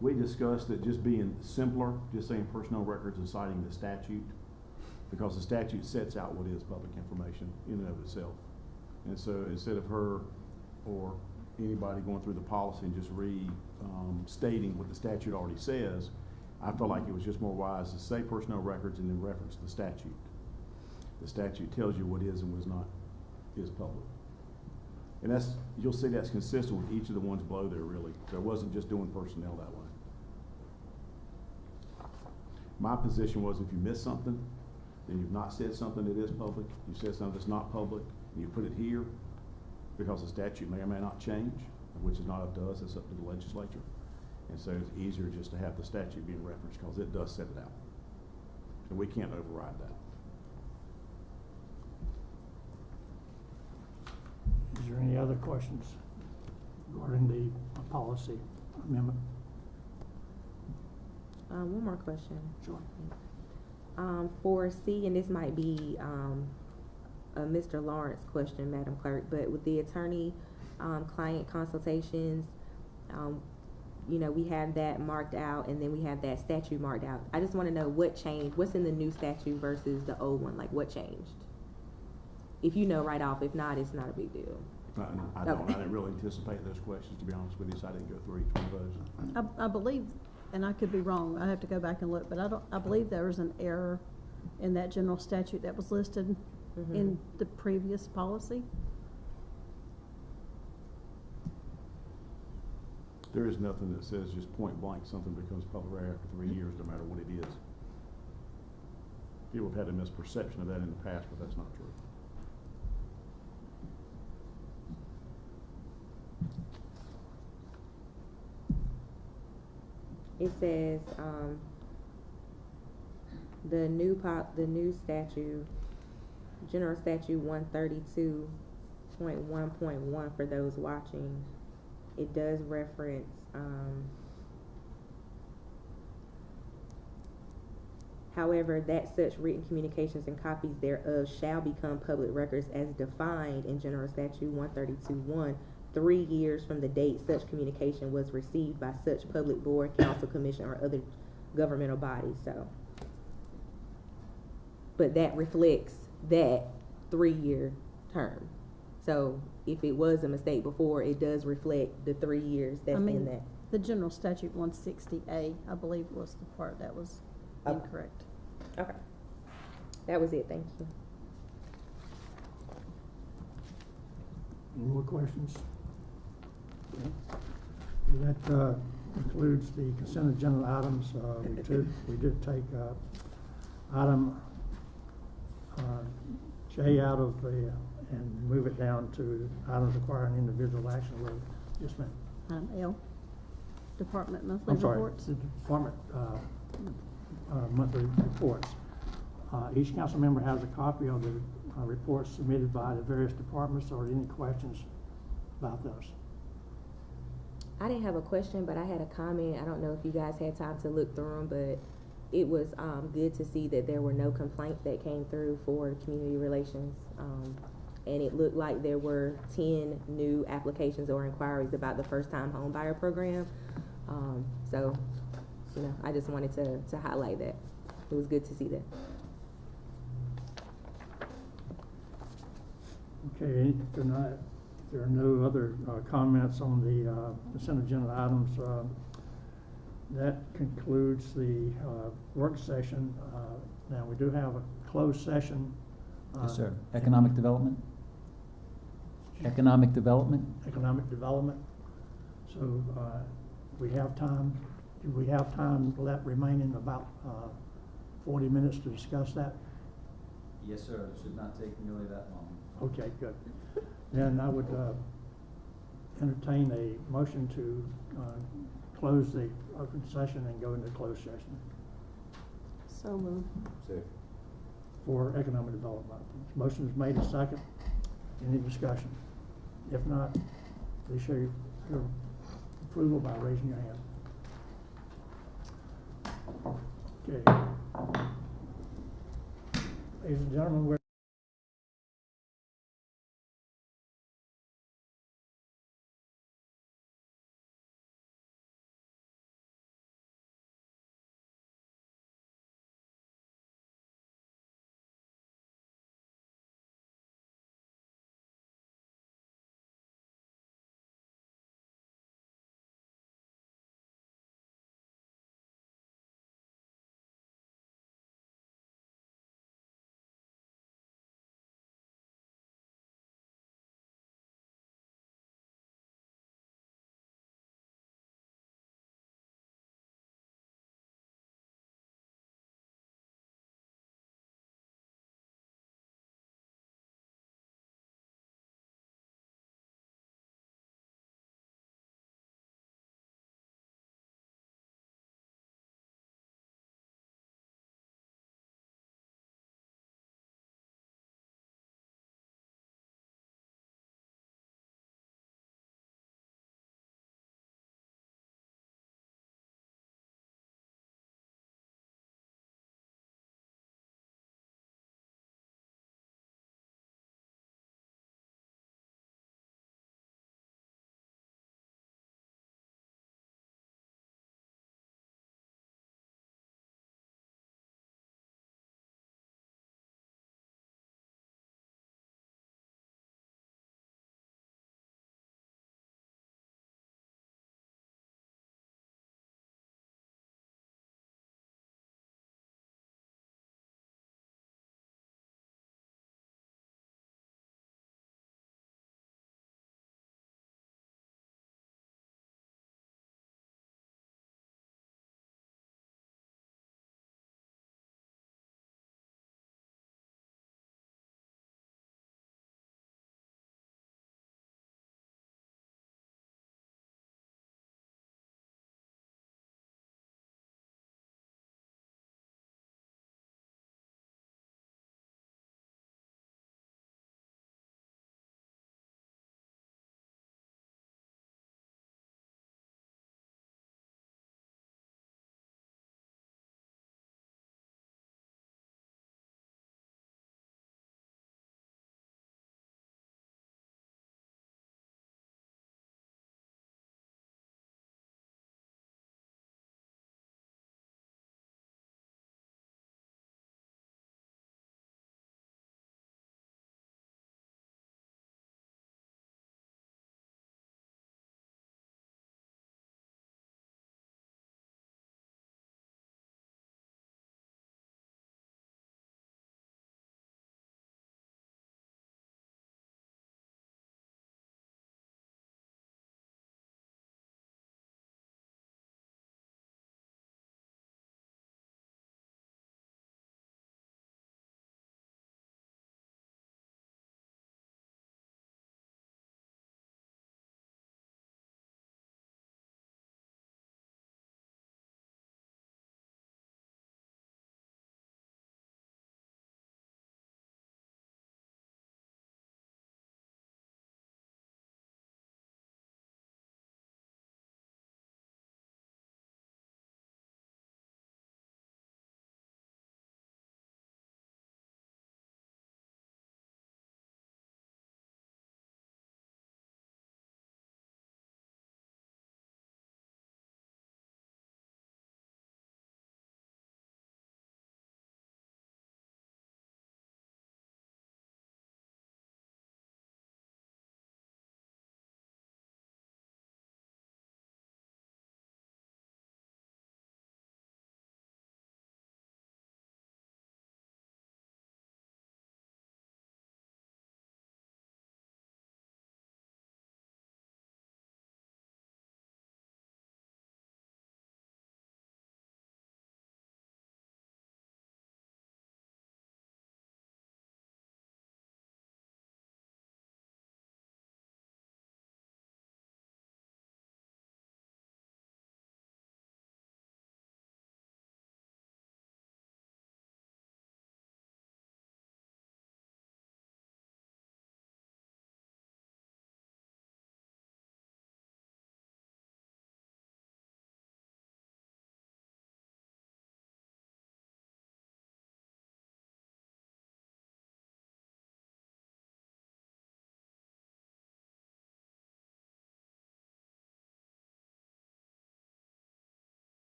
We discussed it just being simpler, just saying personnel records and citing the statute, because the statute sets out what is public information in and of itself. And so instead of her or anybody going through the policy and just stating what the statute already says, I felt like it was just more wise to say personnel records and then reference the statute. The statute tells you what is and what is not is public. And you'll see that's consistent with each of the ones below there, really. There wasn't just doing personnel that way. My position was if you miss something, then you've not said something that is public, you said something that's not public, and you put it here, because the statute may or may not change, which is not up to us, it's up to the legislature. And so it's easier just to have the statute being referenced, because it does set it out. And we can't override that. Is there any other questions regarding the policy amendment? One more question. Sure. For C, and this might be a Mr. Lawrence question, Madam Clerk, but with the attorney client consultations, you know, we have that marked out, and then we have that statute marked out. I just want to know what changed, what's in the new statute versus the old one, like what changed? If you know right off, if not, it's not a big deal. I don't. I didn't really anticipate those questions, to be honest with you, so I didn't go through each one of those. I believe, and I could be wrong, I have to go back and look, but I believe there was an error in that general statute that was listed in the previous policy. There is nothing that says just point blank something becomes public record after 3 years, no matter what it is. People have had a misperception of that in the past, but that's not true. It says, the new statute, General Statute 132.1.1 for those watching, it does reference, however, that such written communications and copies thereof shall become public records as defined in General Statute 132.1, 3 years from the date such communication was received by such public board, council, commission, or other governmental body. So, but that reflects that 3-year term. So if it was a mistake before, it does reflect the 3 years that's in that. The general statute 160A, I believe, was the part that was incorrect. Okay. That was it, thank you. Any more questions? Okay. That concludes the consent agenda items. We did take item J out of the, and move it down to items requiring individual action. Yes, ma'am. Item L, department monthly I'm sorry, reports. the department monthly reports. Each council member has a copy of the reports submitted by the various departments. Or any questions about those? I didn't have a question, but I had a comment. I don't know if you guys had time to look through them, but it was good to see that there were no complaints that came through for community relations. And it looked like there were 10 new applications or inquiries about the first-time home buyer program. So, you know, I just wanted to highlight that. It was good to see that. Okay, if there are no other comments on the consent agenda items, that concludes the work session. Now, we do have a closed session. Yes, sir. Economic development? Economic development? Economic development. So, we have time, do we have time left remaining about 40 minutes to discuss that? Yes, sir. It should not take nearly that long. Okay, good. Then I would entertain a motion to close the open session and go into closed session So moved. Second. for economic development. Motion is made and second. Any discussion? If not, please show your approval by raising your hand. Okay. Ladies and gentlemen, we're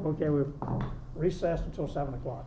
Okay, we've recessed until 7 o'clock.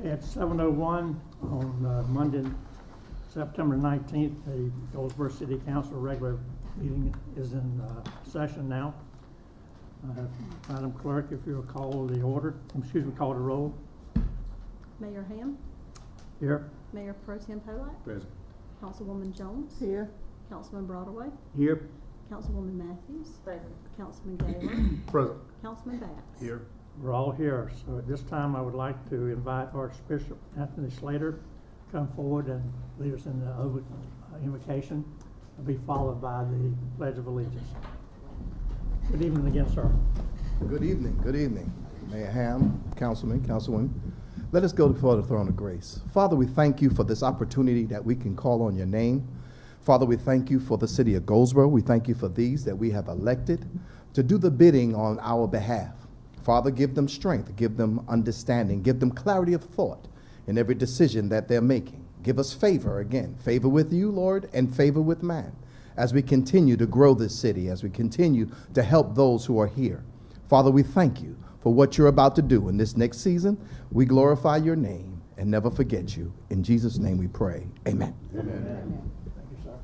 Okay, at 7:01 on Monday, September 19th, the Goldsboro City Council regular meeting is in session now. Madam Clerk, if you'll call the call the roll. Mayor Ham, Here. Mayor Pro Tem Polak, Present. Councilwoman Jones, Here. Councilman Broadway, Here. Councilwoman Matthews, Present. Councilman Gaylor, Present. Councilman Bass. Here. We're all here, so at this time, I would like to invite Archbishop Anthony Slater to come forward and lead us in the invocation, and be followed by the Pledge of Allegiance. Good evening again, sir. Good evening, Mayor Ham, Councilman, Councilwoman. Let us go before the throne of grace. Father, we thank you for this opportunity that we can call on your name. Father, we thank you for the city of Goldsboro. We thank you for these that we have elected to do the bidding on our behalf. Father, give them strength, give them understanding, give them clarity of thought in every decision that they're making. Give us favor again, favor with you, Lord, and favor with man, as we continue to grow this city, as we continue to help those who are here. Father, we thank you for what you're about to do in this next season. We glorify your name and never forget you. In Jesus' name we pray. Amen. Amen. Thank you, sir.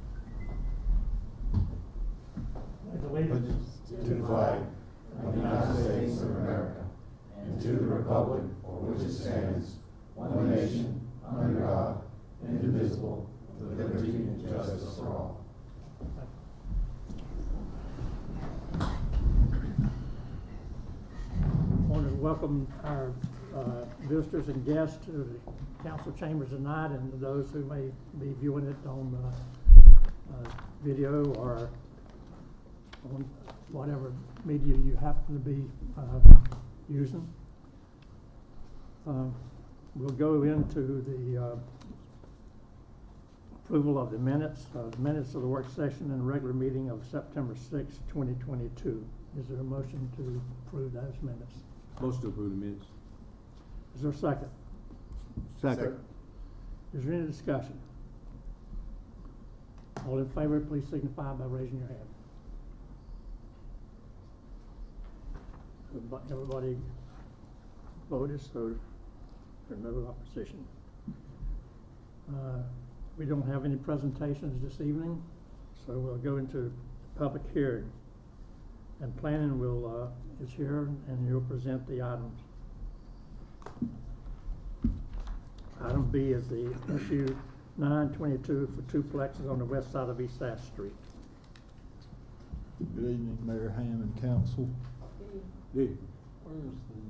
Pledge allegiance To the flag of the United States of America and to the republic for which it stands, one nation, under God, indivisible, with liberty and justice for all. I want to welcome our visitors and guests to the council chambers tonight, and to those who may be viewing it on video or on whatever media you happen to be using. We'll go into the approval of the minutes of the work session and regular meeting of September 6, 2022. Is there a motion to approve those minutes? Motion to approve the minutes. Is there a second? Second. Is there any discussion? All in favor, please signify by raising your hand. Everybody voted, so there's no opposition. We don't have any presentations this evening, so we'll go into public hearing. And planning is here, and you'll present the items. Item B is the issue 922 for duplexes on the west side of East Ash Street. Good evening, Mayor Ham and council. Yeah. Where's the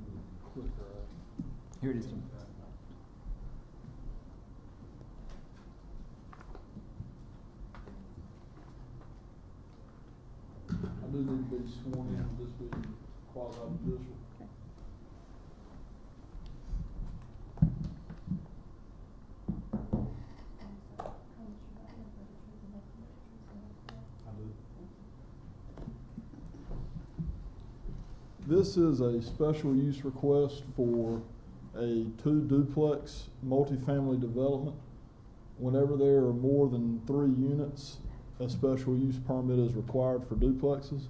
clicker at? Here it is. I do need to be sworn in, this being quasi-judicial. This is a special use request for a 2-duplex multifamily development. Whenever there are more than 3 units, a special use permit is required for duplexes.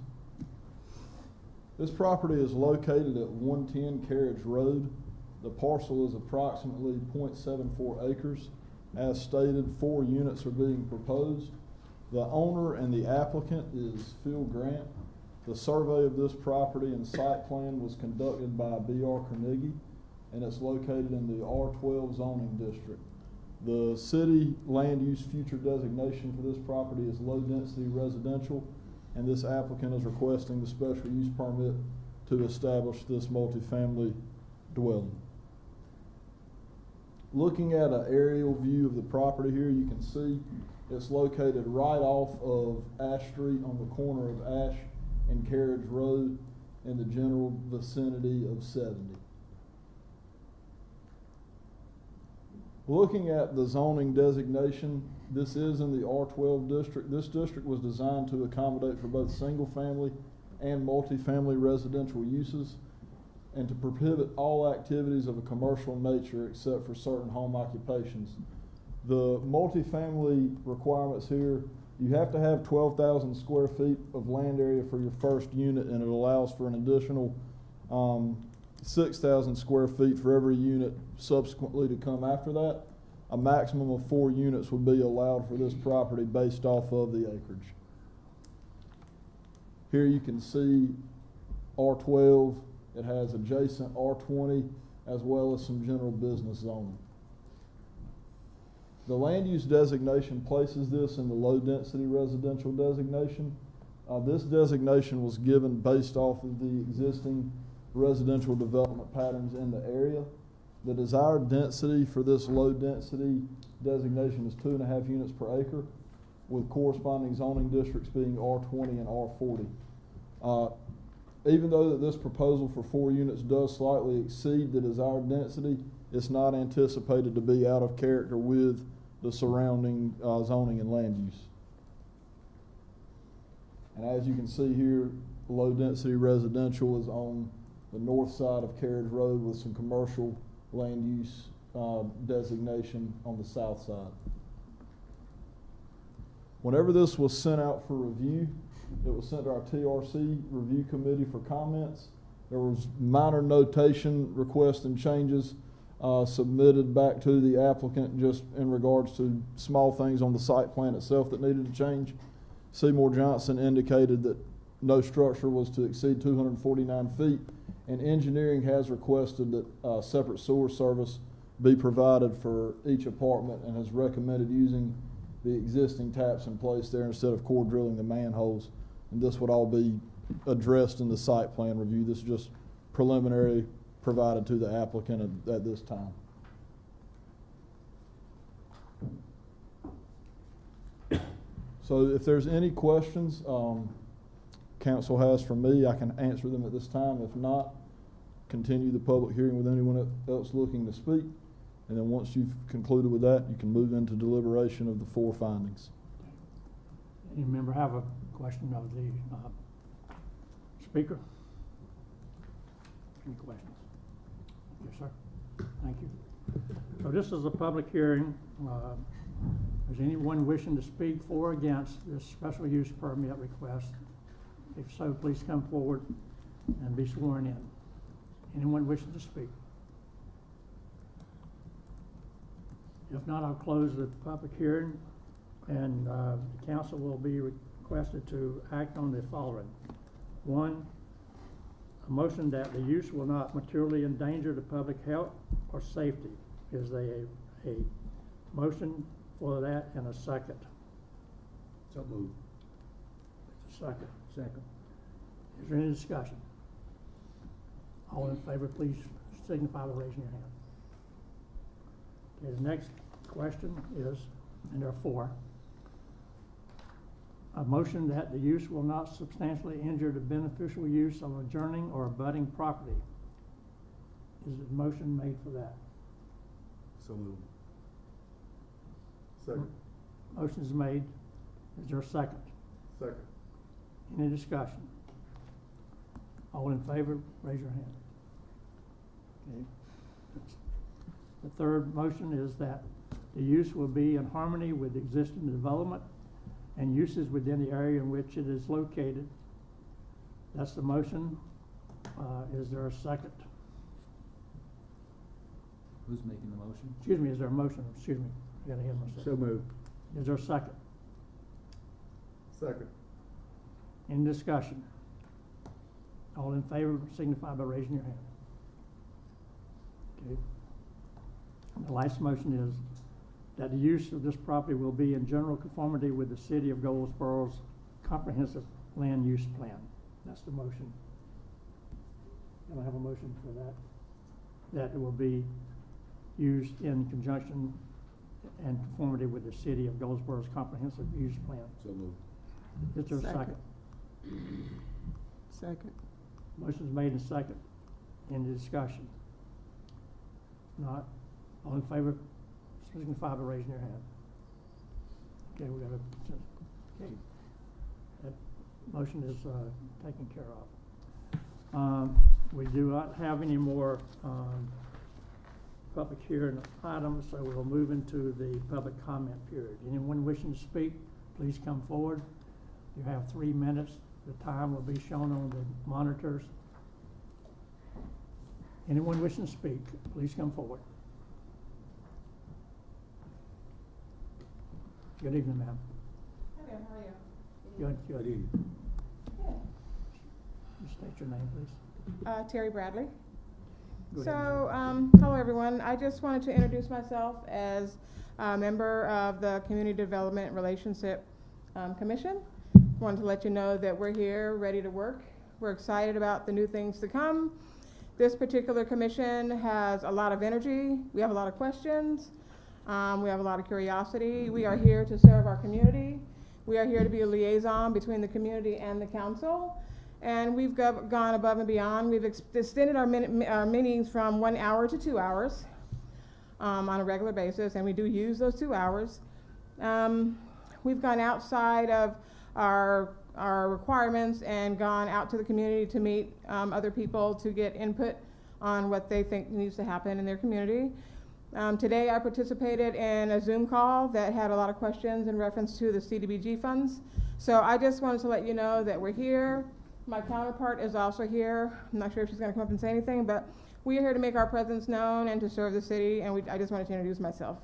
This property is located at 110 Carriage Road. The parcel is approximately 0.74 acres. As stated, 4 units are being proposed. The owner and the applicant is Phil Grant. The survey of this property and site plan was conducted by B.R. Carnegie, and it's located in the R12 zoning district. The city land use future designation for this property is low density residential, and this applicant is requesting the special use permit to establish this multifamily dwelling. Looking at an aerial view of the property here, you can see it's located right off of Ash Street on the corner of Ash and Carriage Road in the general vicinity of 70. Looking at the zoning designation, this is in the R12 district. This district was designed to accommodate for both single-family and multifamily residential uses, and to prohibit all activities of a commercial nature except for certain home occupations. The multifamily requirements here, you have to have 12,000 square feet of land area for your first unit, and it allows for an additional 6,000 square feet for every unit subsequently to come after that. A maximum of 4 units would be allowed for this property based off of the acreage. Here you can see R12, it has adjacent R20 as well as some general business zoning. The land use designation places this in the low density residential designation. This designation was given based off of the existing residential development patterns in the area. The desired density for this low density designation is 2.5 units per acre, with corresponding zoning districts being R20 and R40. Even though that this proposal for 4 units does slightly exceed the desired density, it's not anticipated to be out of character with the surrounding zoning and land use. And as you can see here, low density residential is on the north side of Carriage Road with some commercial land use designation on the south side. Whenever this was sent out for review, it was sent to our TRC review committee for comments. There was minor notation requests and changes submitted back to the applicant just in regards to small things on the site plan itself that needed to change. Seymour Johnson indicated that no structure was to exceed 249 feet, and engineering has requested that separate sewer service be provided for each apartment and has recommended using the existing taps in place there instead of core drilling the manholes. And this would all be addressed in the site plan review. This is just preliminary provided to the applicant at this time. So if there's any questions council has for me, I can answer them at this time. If not, continue the public hearing with anyone else looking to speak. And then once you've concluded with that, you can move into deliberation of the 4 findings. Any member have a question of the speaker? Any questions? Yes, sir. Thank you. So this is a public hearing. Is anyone wishing to speak for or against this special use permit request? If so, please come forward and be sworn in. Anyone wishing to speak? If not, I'll close the public hearing, and the council will be requested to act on the following. 1, a motion that the use will not materially endanger the public health or safety. Is there a motion for that and a second? So moved. Second. Second. Is there any discussion? All in favor, please signify by raising your hand. Okay, the next question is, and there are 4, a motion that the use will not substantially injure the beneficial use of adjoining or abutting property. Is a motion made for that? So moved. Second. Motion is made. Is there a second? Second. Any discussion? All in favor, raise your hand. Okay. The third motion is that the use will be in harmony with existing development and uses within the area in which it is located. That's the motion. Is there a second? Who's making the motion? Excuse me, is there a motion? Excuse me, I gotta hear myself. So moved. Is there a second? Second. Any discussion? All in favor signify by raising your hand. Okay. The last motion is that the use of this property will be in general conformity with the City of Goldsboro's comprehensive land use plan. That's the motion. Can I have a motion for that? That it will be used in conjunction and conformity with the City of Goldsboro's comprehensive use plan. So moved. Is there a second? Second. Motion's made and second. Any discussion? Not? All in favor, signify by raising your hand. Okay, we got a, okay. That motion is taken care of. We do not have any more public hearing items, so we'll move into the public comment period. Anyone wishing to speak, please come forward. You have 3 minutes. The time will be shown on the monitors. Anyone wishing to speak, please come forward. Good evening, ma'am. Hi there, how are you? Good, Good good. evening. You state your name, please. Terry Bradley. Go ahead. So, hello everyone. I just wanted to introduce myself as a member of the Community Development Relationship Commission. Wanted to let you know that we're here, ready to work. We're excited about the new things to come. This particular commission has a lot of energy. We have a lot of questions. We have a lot of curiosity. We are here to serve our community. We are here to be a liaison between the community and the council. And we've gone above and beyond. We've extended our meetings from 1 hour to 2 hours on a regular basis, and we do use those 2 hours. We've gone outside of our requirements and gone out to the community to meet other people to get input on what they think needs to happen in their community. Today I participated in a Zoom call that had a lot of questions in reference to the CDBG funds. So I just wanted to let you know that we're here. My counterpart is also here. I'm not sure if she's going to come up and say anything, but we are here to make our presence known and to serve the city, and I just wanted to introduce myself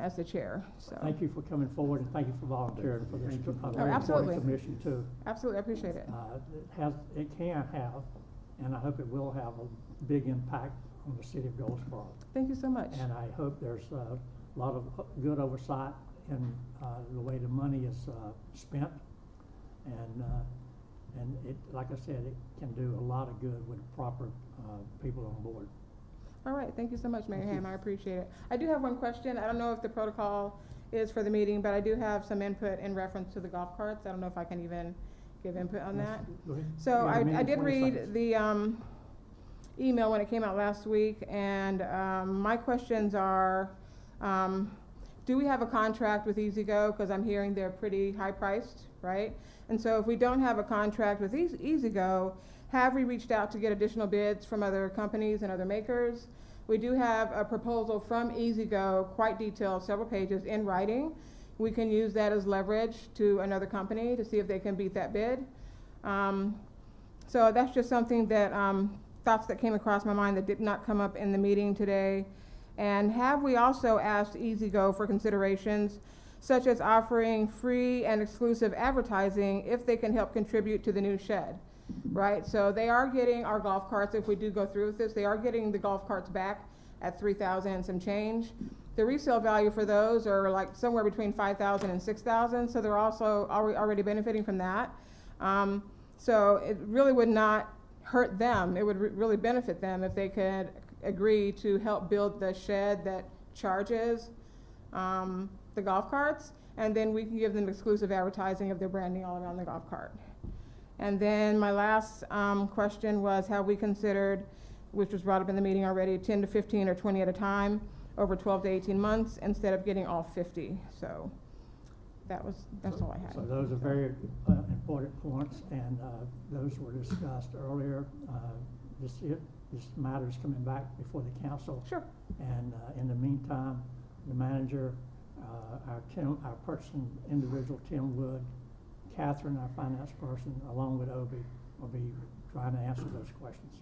as the chair. So. Thank you for coming forward, and thank you for volunteering for this very absolutely. important commission too. Absolutely, I appreciate it. It can have, and I hope it will have a big impact on the city of Goldsboro. Thank you so much. And I hope there's a lot of good oversight in the way the money is spent, and it, like I said, it can do a lot of good with proper people on board. All right, thank you so much, Mayor Ham. I appreciate it. I do have one question. I don't know if the protocol is for the meeting, but I do have some input in reference to the golf carts. I don't know if I can even give input on that. Go ahead. So I did read the email when it came out last week, and my questions are, do we have a contract with EasyGo? Because I'm hearing they're pretty high priced, right? And so if we don't have a contract with EasyGo, have we reached out to get additional bids from other companies and other makers? We do have a proposal from EasyGo, quite detailed, several pages in writing. We can use that as leverage to another company to see if they can beat that bid. So that's just something that, thoughts that came across my mind that did not come up in the meeting today. And have we also asked EasyGo for considerations such as offering free and exclusive advertising if they can help contribute to the new shed, right? So they are getting our golf carts, if we do go through with this, they are getting the golf carts back at $3,000 and some change. The resale value for those are like somewhere between $5,000 and $6,000, so they're also already benefiting from that. So it really would not hurt them. It would really benefit them if they could agree to help build the shed that charges the golf carts, and then we can give them exclusive advertising of their branding all around the golf cart. And then my last question was, have we considered, which was brought up in the meeting already, 10 to 15 or 20 at a time over 12 to 18 months instead of getting all 50. So that's all I had. So those are very important points, and those were discussed earlier. This matter is coming back before the council. Sure. And in the meantime, the manager, our person, individual Tim Wood, Catherine, our finance person, along with Obie, will be trying to answer those questions.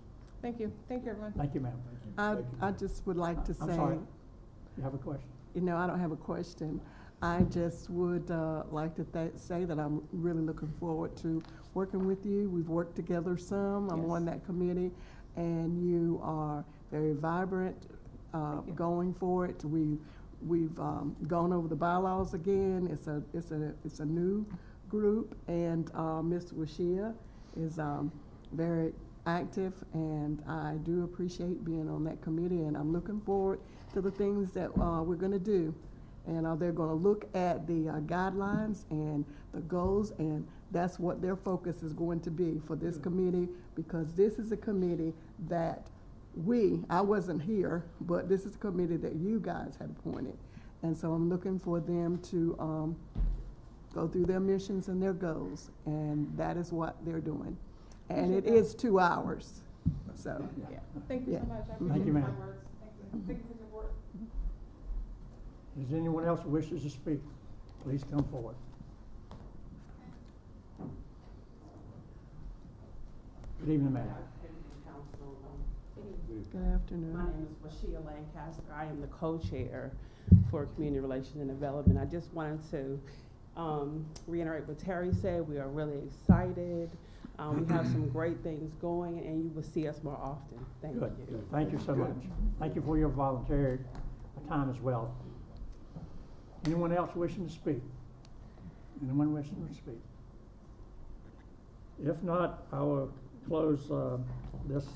Thank you. Thank you, everyone. Thank you, ma'am. I just would like to say. I'm sorry. You have a question? You know, I don't have a question. I just would like to say that I'm really looking forward to working with you. We've worked together some. I'm on that committee, and you are very vibrant, going for it. We've gone over the bylaws again. It's a new group, and Mr. Washia is very active, and I do appreciate being on that committee, and I'm looking forward to the things that we're going to do. And they're going to look at the guidelines and the goals, and that's what their focus is going to be for this committee, because this is a committee that I wasn't here, but this is a committee that you guys had appointed. And so I'm looking for them to go through their missions and their goals, and that is what they're doing. And it is 2 hours. So, yeah. Thank you so much. I appreciate Thank you, ma'am. the kind words. Thank you. Thank you for your support. Is anyone else who wishes to speak? Please come forward. Good evening, ma'am. Good afternoon. My name is Rashia Lancaster. I am the co-chair for Community Relations and Development. I just wanted to reiterate what Terry said. We are really excited. We have some great things going, and you will see us more often. Thank Good. you. Thank you so much. Thank you for your voluntary time as well. Anyone else wishing to speak? Anyone wishing to speak? If not, I will close this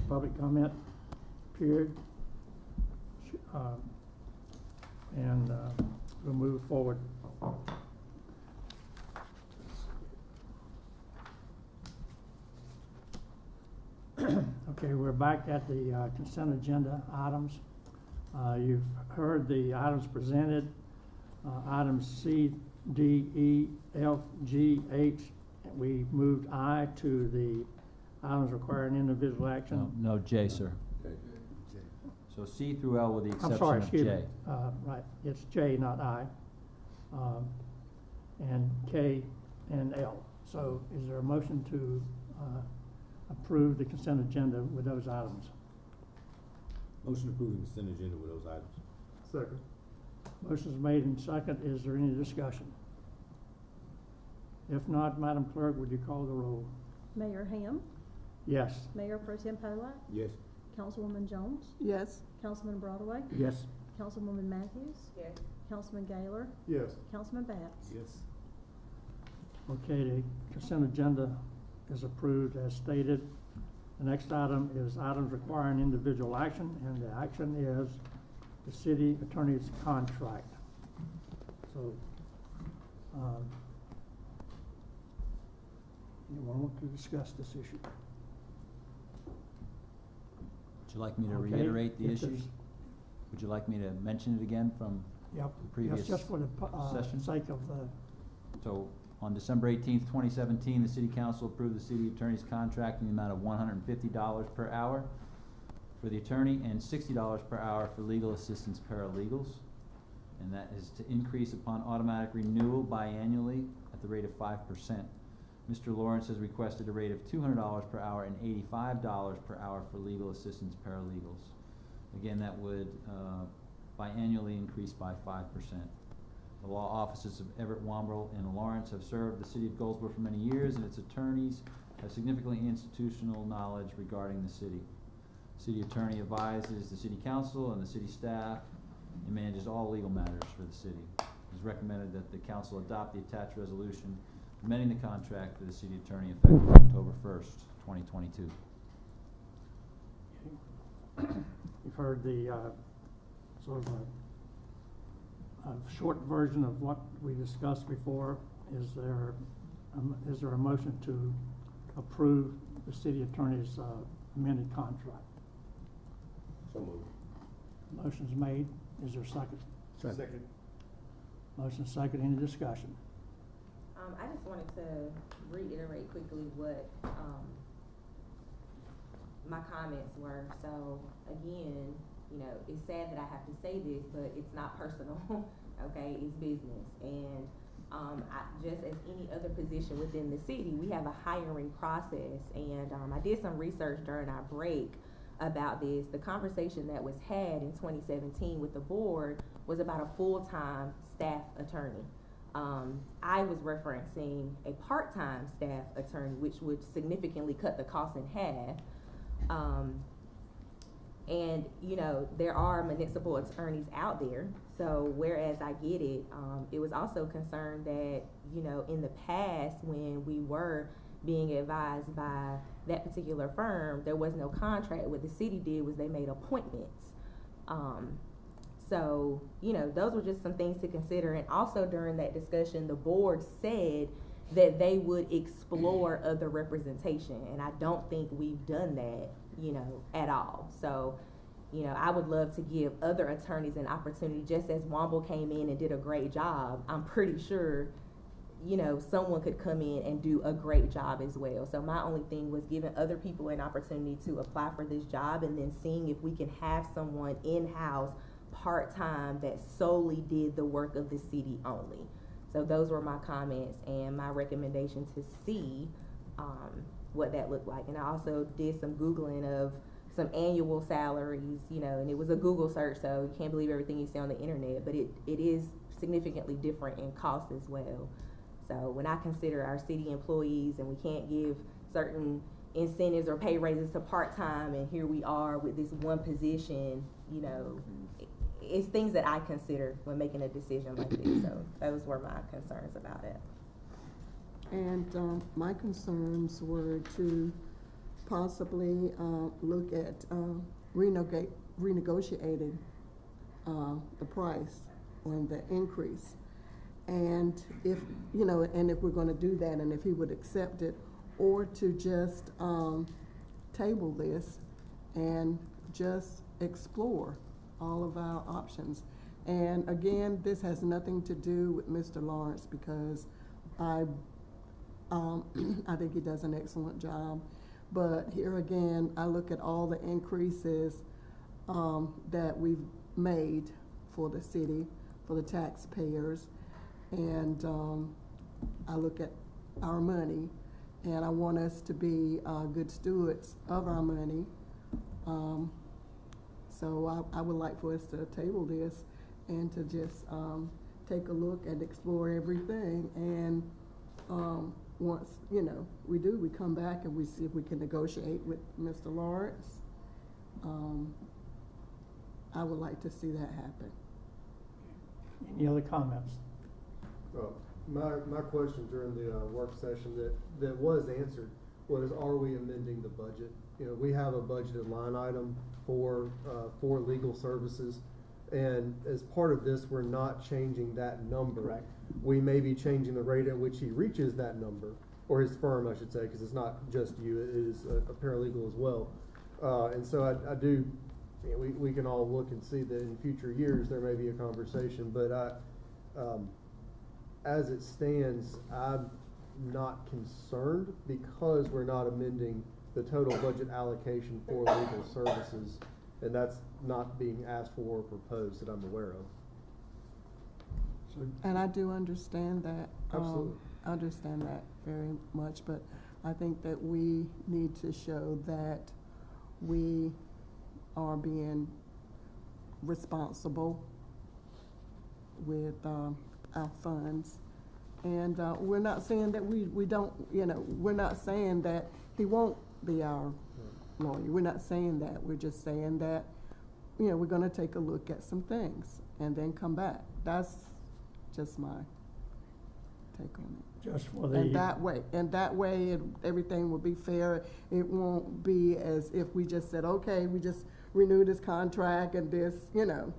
public comment period, and we'll move forward. Okay, we're back at the consent agenda items. You've heard the items presented, items C, D, E, F, G, H. We moved I to the items requiring individual action. No, J, sir. So C through L with the I'm exception sorry, of excuse J. me. Right, it's J, not I. And K and L. So is there a motion to approve the consent agenda with those items? Motion to approve the consent agenda with those items. Second. Motion is made and second. Is there any discussion? If not, Madam Clerk, would you call the roll? Mayor Ham, Yes. Mayor Pro Tem Polak, Yes. Councilwoman Jones, Yes. Councilman Broadway, Yes. Councilwoman Matthews, Yes. Councilman Gaylor, Yes. Councilman Batts. Yes. Okay, the consent agenda is approved as stated. The next item is items requiring individual action, and the action is the city attorney's contract. So, anyone want to discuss this issue? Would you like me to Okay, reiterate the if issues? there's- Would you like me to mention it again from Yep. the previous Yes, just for the session? sake of the, So, on December 18th, 2017, the City Council approved the city attorney's contract in the amount of $150 per hour for the attorney and $60 per hour for legal assistance paralegals. And that is to increase upon automatic renewal biannually at the rate of 5%. Mr. Lawrence has requested a rate of $200 per hour and $85 per hour for legal assistance paralegals. Again, that would biannually increase by 5%. The law offices of Everett, Wambrill, and Lawrence have served the city of Goldsboro for many years, and its attorneys have significant institutional knowledge regarding the city. The city attorney advises the city council and the city staff and manages all legal matters for the city. It is recommended that the council adopt the attached resolution amending the contract for the city attorney effective October 1st, 2022. you've heard the sort of a short version of what we discussed before. Is there a motion to approve the city attorney's amended contract? So moved. Motion's made. Is there a second? Second. Motion second. Any discussion? I just wanted to reiterate quickly what my comments were. So again, you know, it's sad that I have to say this, but it's not personal, okay? It's business. And just as any other position within the city, we have a hiring process. And I did some research during our break about this. The conversation that was had in 2017 with the board was about a full-time staff attorney. I was referencing a part-time staff attorney, which would significantly cut the cost in half. And, you know, there are municipal attorneys out there. So whereas I get it, it was also concerned that, you know, in the past when we were being advised by that particular firm, there was no contract. What the city did was they made appointments. So, you know, those were just some things to consider. And also during that discussion, the board said that they would explore other representation. And I don't think we've done that, you know, at all. So, you know, I would love to give other attorneys an opportunity. Just as Wamble came in and did a great job, I'm pretty sure, you know, someone could come in and do a great job as well. So my only thing was giving other people an opportunity to apply for this job and then seeing if we can have someone in-house part-time that solely did the work of the city only. So those were my comments and my recommendation to see what that looked like. And I also did some Googling of some annual salaries, and it was a Google search, so you can't believe everything you see on the internet, but it is significantly different in cost as well. So when I consider our city employees and we can't give certain incentives or pay raises to part-time, and here we are with this one position, it's things that I consider when making a decision like this. So those were my concerns about it. And my concerns were to possibly look at renegotiating the price on the increase. And if we're going to do that, and if he would accept it, or to just table this and just explore all of our options. And again, this has nothing to do with Mr. Lawrence, because I think he does an excellent job. But here again, I look at all the increases that we've made for the city, for the taxpayers, and I look at our money, and I want us to be good stewards of our money. So I would like for us to table this and to just take a look and explore everything. And once, we come back and we see if we can negotiate with Mr. Lawrence. I would like to see that happen. Any other comments? My question during the work session that was answered was, are we amending the budget? We have a budgeted line item for legal services, and as part of this, we're not changing that number. Correct. We may be changing the rate at which he reaches that number, or his firm, I should say, because it's not just you, it is a paralegal as well. And so I do, we can all look and see that in future years there may be a conversation, but as it stands, I'm not concerned because we're not amending the total budget allocation for legal services, and that's not being asked for or proposed that I'm aware of. And I do understand that. Absolutely. I understand that very much, but I think that we need to show that we are being responsible with our funds. And we're not saying that we don't, we're not saying that he won't be our lawyer. We're not saying that. We're just saying that, we're going to take a look at some things and then come back. That's just my take on it. Just for the... And that way everything will be fair. It won't be as if we just said, okay, we just renewed this contract and this, and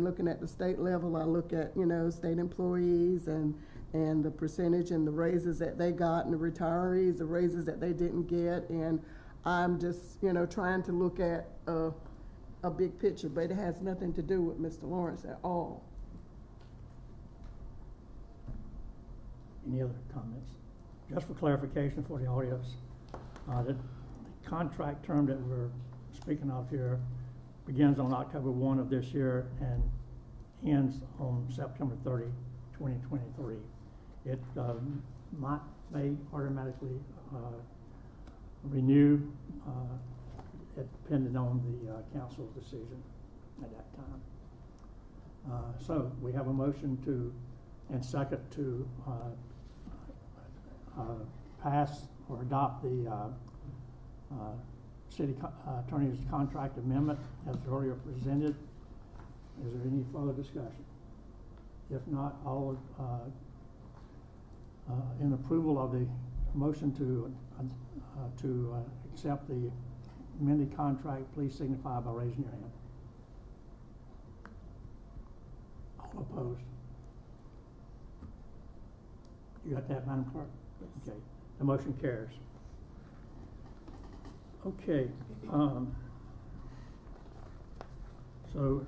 looking at the state level, I look at, state employees and the percentage and the raises that they got, and the retirees, the raises that they didn't get, and I'm just, trying to look at a big picture, but it has nothing to do with Mr. Lawrence at all. Any other comments? Just for clarification for the audience, the contract term that we're speaking of here begins on October 1 of this year and ends on September 30, 2023. It may automatically renew, depending on the council's decision at that time. So we have a motion and second to pass or adopt the city attorney's contract amendment as earlier presented. Is there any further discussion? If not, all in approval of the motion to accept the amended contract, please signify by raising your hand. All opposed? You got that, Madam Clerk? Okay, the motion carries. Okay, so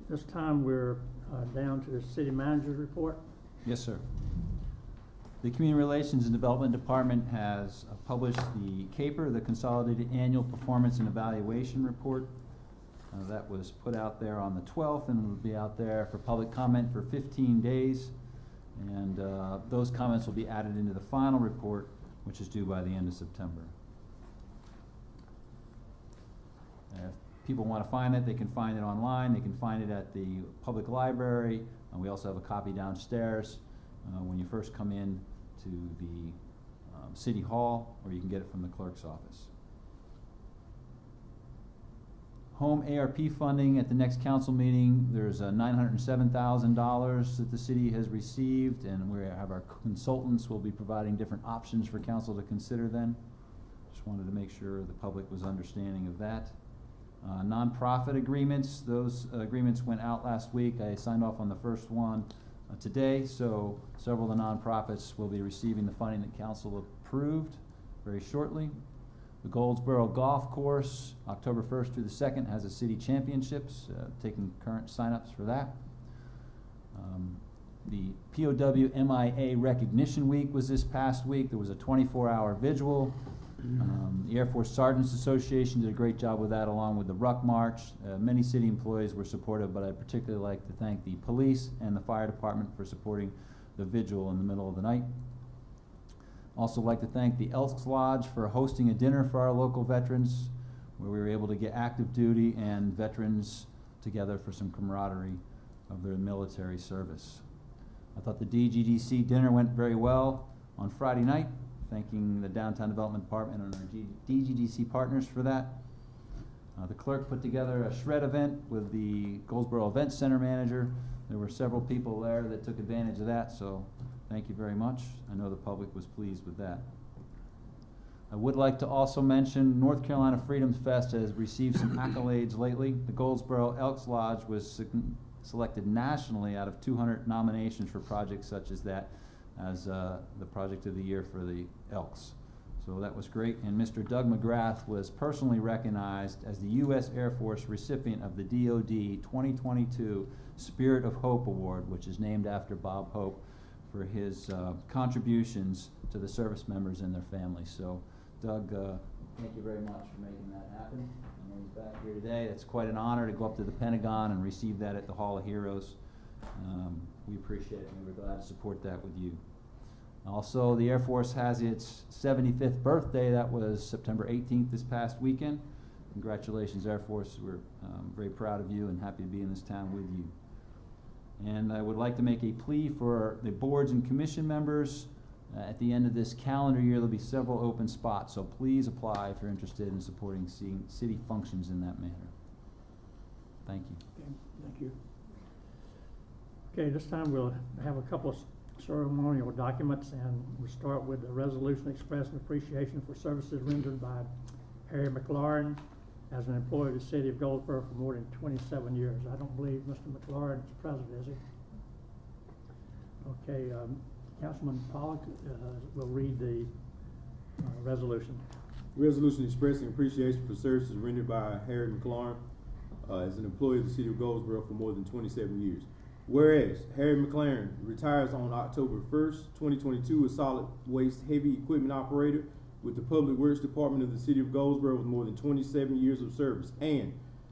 this time we're down to the city manager's report. Yes, sir. The Community Relations and Development Department has published the CAPER, the Consolidated Annual Performance and Evaluation Report. That was put out there on the 12th and will be out there for public comment for 15 days. And those comments will be added into the final report, which is due by the end of September. If people want to find it, they can find it online. They can find it at the public library. We also have a copy downstairs when you first come in to the City Hall, or you can get it from the clerk's office. Home ARP funding at the next council meeting, there's $907,000 that the city has received, and we have our consultants will be providing different options for council to consider then. Just wanted to make sure the public was understanding of that. Nonprofit agreements, those agreements went out last week. I signed off on the first one today, so several of the nonprofits will be receiving the funding that council approved very shortly. The Goldsboro Golf Course, October 1st through the 2nd, has a city championships, taking current signups for that. The POW MIA Recognition Week was this past week. There was a 24-hour vigil. The Air Force Sergeants Association did a great job with that, along with the Ruck March. Many city employees were supportive, but I'd particularly like to thank the police and the fire department for supporting the vigil in the middle of the night. Also like to thank the Elks Lodge for hosting a dinner for our local veterans, where we were able to get active duty and veterans together for some camaraderie of their military service. I thought the DGDC dinner went very well on Friday night, thanking the Downtown Development Department and our DGDC partners for that. The clerk put together a shred event with the Goldsboro Event Center manager. There were several people there that took advantage of that, so thank you very much. I know the public was pleased with that. I would like to also mention North Carolina Freedom Fest has received some accolades lately. The Goldsboro Elks Lodge was selected nationally out of 200 nominations for projects such as that as the project of the year for the Elks. So that was great. And Mr. Doug McGrath was personally recognized as the U.S. Air Force recipient of the DoD 2022 Spirit of Hope Award, which is named after Bob Hope, for his contributions to the service members and their families. So, Doug, thank you very much for making that happen. I know he's back here today. It's quite an honor to go up to the Pentagon and receive that at the Hall of Heroes. We appreciate it, and we're glad to support that with you. Also, the Air Force has its 75th birthday. That was September 18th this past weekend. Congratulations, Air Force. We're very proud of you and happy to be in this town with you. And I would like to make a plea for the boards and commission members. At the end of this calendar year, there'll be several open spots, so please apply if you're interested in supporting city functions in that manner. Thank you. Okay, thank you. Okay, this time we'll have a couple of ceremonial documents, and we'll start with the resolution expressing appreciation for services rendered by Harry McLaurin as an employee of the city of Goldsboro for more than 27 years. I don't believe Mr. McLaurin is present, is he? Okay, Councilman Pollock will read the resolution. Resolution expressing appreciation for services rendered by Harry McLaurin as an employee of the city of Goldsboro for more than 27 years. Whereas Harry McLaurin retires on October 1st, 2022 as solid waste heavy equipment operator with the Public Works Department of the City of Goldsboro with more than 27 years of service. And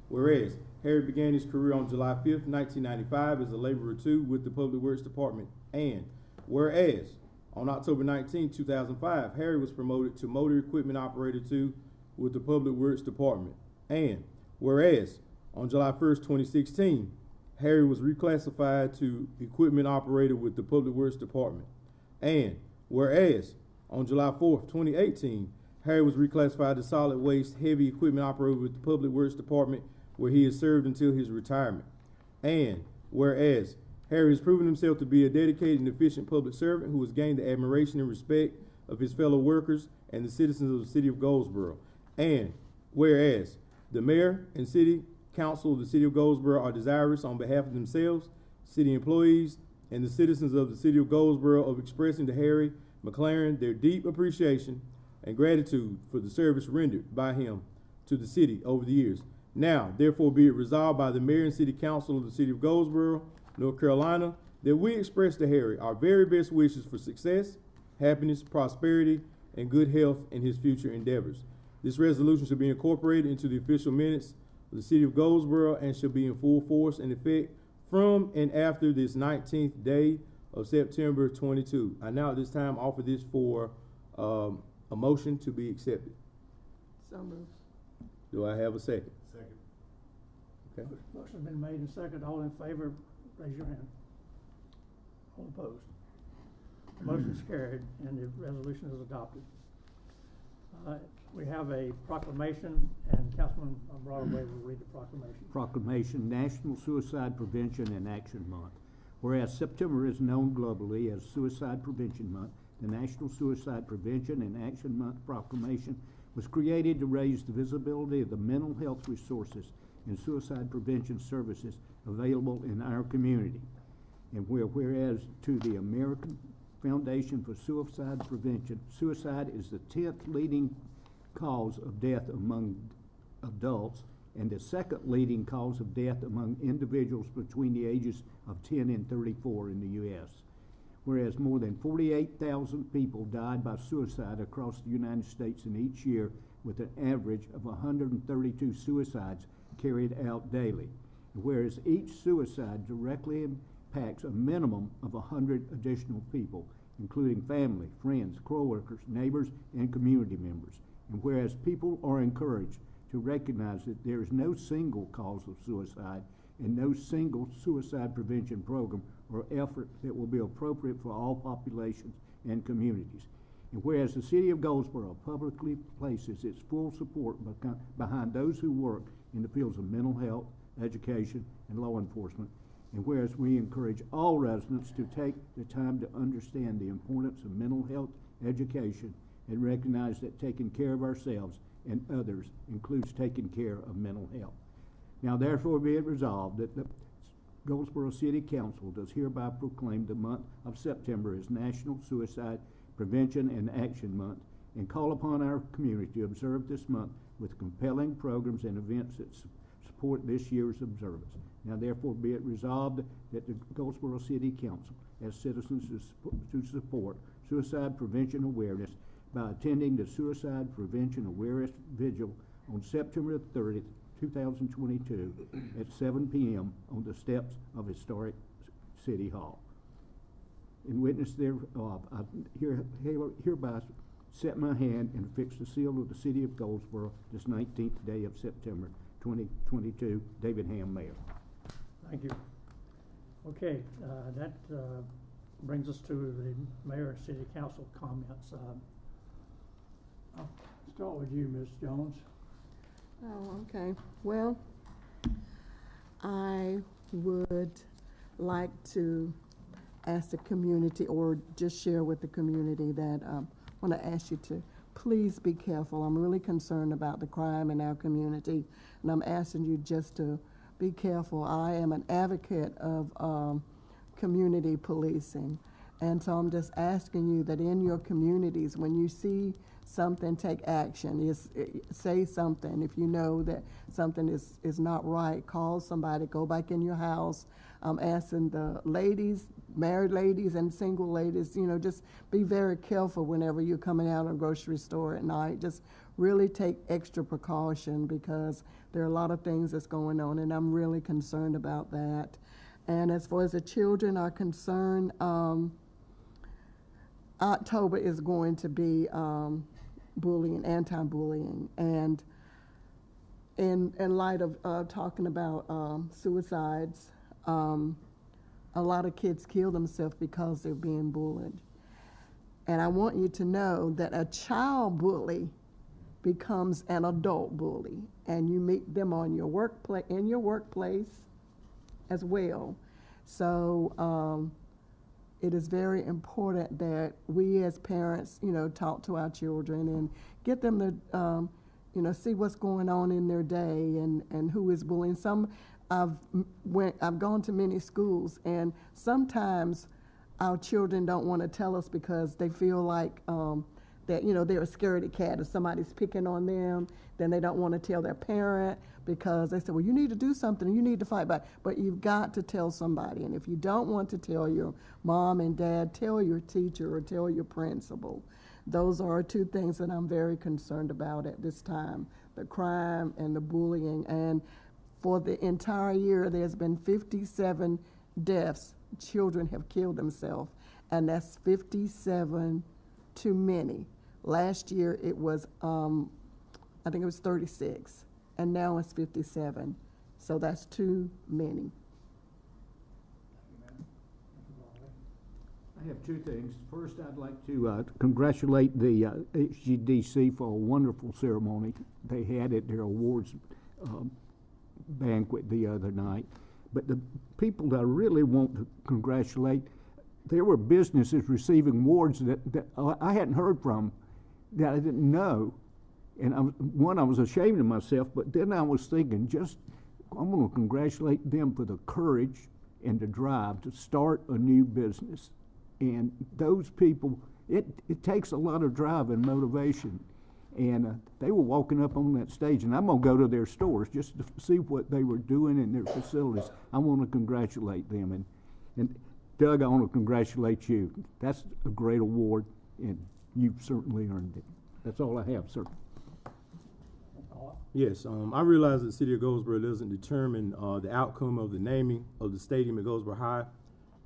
whereas Harry began his career on July 5th, 1995 as a laborer 2 with the Public Works Department. And whereas on October 19, 2005, Harry was promoted to Motor Equipment Operator 2 with the Public Works Department. And whereas on July 1st, 2016, Harry was reclassified to Equipment Operator with the Public Works Department. And whereas on July 4th, 2018, Harry was reclassified to Solid Waste Heavy Equipment Operator with the Public Works Department, where he has served until his retirement. And whereas Harry has proven himself to be a dedicated and efficient public servant who has gained the admiration and respect of his fellow workers and the citizens of the city of Goldsboro. And whereas the mayor and city council of the city of Goldsboro are desirous on behalf of themselves, city employees, and the citizens of the city of Goldsboro of expressing to Harry McLaurin their deep appreciation and gratitude for the service rendered by him to the city over the years. Now, therefore, be it resolved by the mayor and city council of the city of Goldsboro, North Carolina, that we express to Harry our very best wishes for success, happiness, prosperity, and good health in his future endeavors. This resolution shall be incorporated into the official minutes of the city of Goldsboro and shall be in full force and effect from and after this 19th day of September 22. I now at this time offer this for a motion to be accepted. So moved. Do I have a second? Okay. Motion's been made and seconded. All in favor, raise your hand. All opposed. Motion's carried and the resolution is adopted. We have a proclamation, and Councilman Broadway will read the proclamation. Proclamation, National Suicide Prevention and Action Month. Whereas September is known globally as Suicide Prevention Month, the National Suicide Prevention and Action Month proclamation was created to raise the visibility of the mental health resources and suicide prevention services available in our community. And whereas to the American Foundation for Suicide Prevention, suicide is the 10th leading cause of death among adults and the second leading cause of death among individuals between the ages of 10 and 34 in the U.S. Whereas more than 48,000 people died by suicide across the United States in each year, with an average of 132 suicides carried out daily. And whereas each suicide directly impacts a minimum of 100 additional people, including family, friends, co-workers, neighbors, and community members. And whereas people are encouraged to recognize that there is no single cause of suicide and no single suicide prevention program or effort that will be appropriate for all populations and communities. And whereas the City of Goldsboro publicly places its full support behind those who work in the fields of mental health, education, and law enforcement, and whereas we encourage all residents to take the time to understand the importance of mental health education and recognize that taking care of ourselves and others includes taking care of mental health. Now therefore be it resolved that the Goldsboro City Council does hereby proclaim the month of September as National Suicide Prevention and Action Month and call upon our community to observe this month with compelling programs and events that support this year's observance. Now therefore be it resolved that the Goldsboro City Council as citizens to support suicide prevention awareness by attending the Suicide Prevention Awareness Vigil on September 30th, 2022 at 7 p.m. on the steps of Historic City Hall. In witness thereof, I hereby set my hand and fix the seal of the City of Goldsboro this 19th day of September 2022. David Ham, Mayor. Thank you. Okay, that brings us to the Mayor and City Council comments. I'll start with you, Ms. Jones. Oh, okay. Well, I would like to ask the community, or just share with the community, that I want to ask you to please be careful. I'm really concerned about the crime in our community, and I'm asking you just to be careful. I am an advocate of community policing, and so I'm just asking you that in your communities, when you see something, take action. Say something. If you know that something is not right, call somebody, go back in your house. I'm asking the ladies, married ladies and single ladies, just be very careful whenever you're coming out of a grocery store at night. Just really take extra precaution, because there are a lot of things that's going on, and I'm really concerned about that. And as far as the children are concerned, October is going to be bullying, anti-bullying, and in light of talking about suicides, a lot of kids kill themselves because they're being bullied. And I want you to know that a child bully becomes an adult bully, and you meet them on your in your workplace as well. So it is very important that we as parents, talk to our children and get them to, see what's going on in their day and who is bullying. I've gone to many schools, and sometimes our children don't want to tell us because they feel like that they're a scaredy cat. If somebody's picking on them, then they don't want to tell their parent, because they say, well, you need to do something, you need to fight back. But you've got to tell somebody. And if you don't want to tell your mom and dad, tell your teacher or tell your principal. Those are two things that I'm very concerned about at this time: the crime and the bullying. And for the entire year, there's been 57 deaths. Children have killed themselves, and that's 57 too many. Last year it was, I think it was 36, and now it's 57. So that's too many. I have two things. First, I'd like to congratulate the HGDC for a wonderful ceremony they had at their awards banquet the other night. But the people that I really want to congratulate, there were businesses receiving awards that I hadn't heard from, that I didn't know. And I was ashamed of myself, but then I was thinking, I'm going to congratulate them for the courage and the drive to start a new business. And those people, it takes a lot of drive and motivation. And they were walking up on that stage, and I'm going to go to their stores just to see what they were doing in their facilities. I want to congratulate them. And Doug, I want to congratulate you. That's a great award, and you've certainly earned it. That's all I have, sir. Yes, I realize that the City of Goldsboro doesn't determine the outcome of the naming of the stadium at Goldsboro High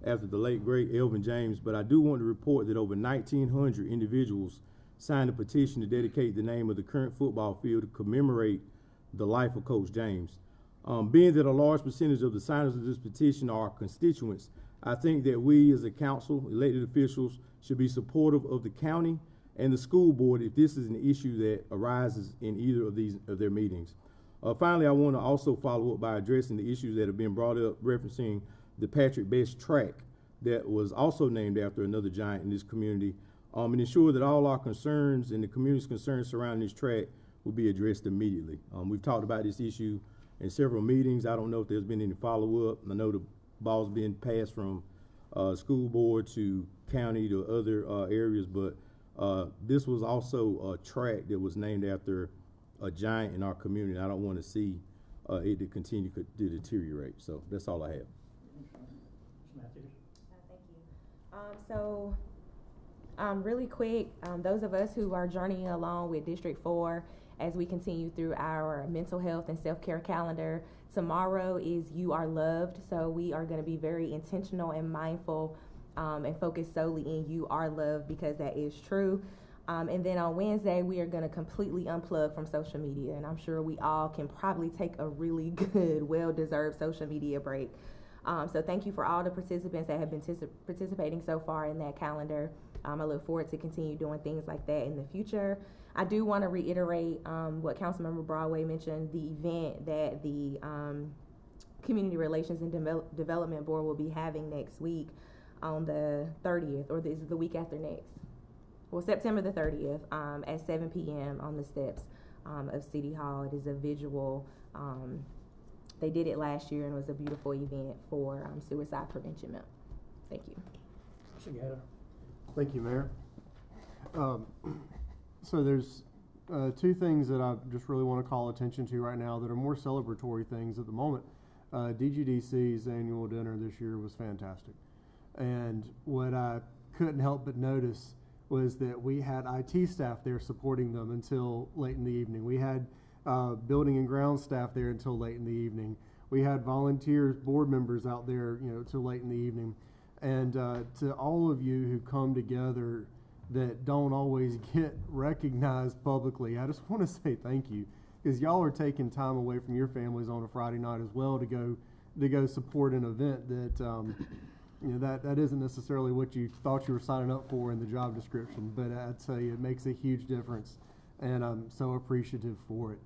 after the late, great Elvin James, but I do want to report that over 1,900 individuals signed a petition to dedicate the name of the current football field to commemorate the life of Coach James. Being that a large percentage of the signers of this petition are constituents, I think that we as a council, elected officials, should be supportive of the county and the school board if this is an issue that arises in either of their meetings. Finally, I want to also follow up by addressing the issues that have been brought up referencing the Patrick Best track that was also named after another giant in this community, and ensure that all our concerns and the community's concerns surrounding this track will be addressed immediately. We've talked about this issue in several meetings. I don't know if there's been any follow-up. I know the ball's been passed from school board to county to other areas, but this was also a track that was named after a giant in our community. I don't want to see it to continue to deteriorate. So that's all I have. Thank you. So really quick, those of us who are journeying along with District 4 as we continue through our mental health and self-care calendar, tomorrow is You Are Loved. So we are going to be very intentional and mindful and focus solely in You Are Loved, because that is true. And then on Wednesday, we are going to completely unplug from social media. And I'm sure we all can probably take a really good, well-deserved social media break. So thank you for all the participants that have been participating so far in that calendar. I look forward to continue doing things like that in the future. I do want to reiterate what Councilmember Broadway mentioned, the event that the Community Relations and Development Board will be having next week on the 30th, or is it the week after next? Well, September the 30th at 7 p.m. on the steps of City Hall. It is a visual, they did it last year and it was a beautiful event for Suicide Prevention Month. Thank you. Thank you, Mayor. So there's two things that I just really want to call attention to right now that are more celebratory things at the moment. DGDC's annual dinner this year was fantastic. And what I couldn't help but notice was that we had IT staff there supporting them until late in the evening. We had building and ground staff there until late in the evening. We had volunteers, board members out there, till late in the evening. And to all of you who come together that don't always get recognized publicly, I just want to say thank you, because y'all are taking time away from your families on a Friday night as well to go support an event that that isn't necessarily what you thought you were signing up for in the job description, but I tell you, it makes a huge difference, and I'm so appreciative for it.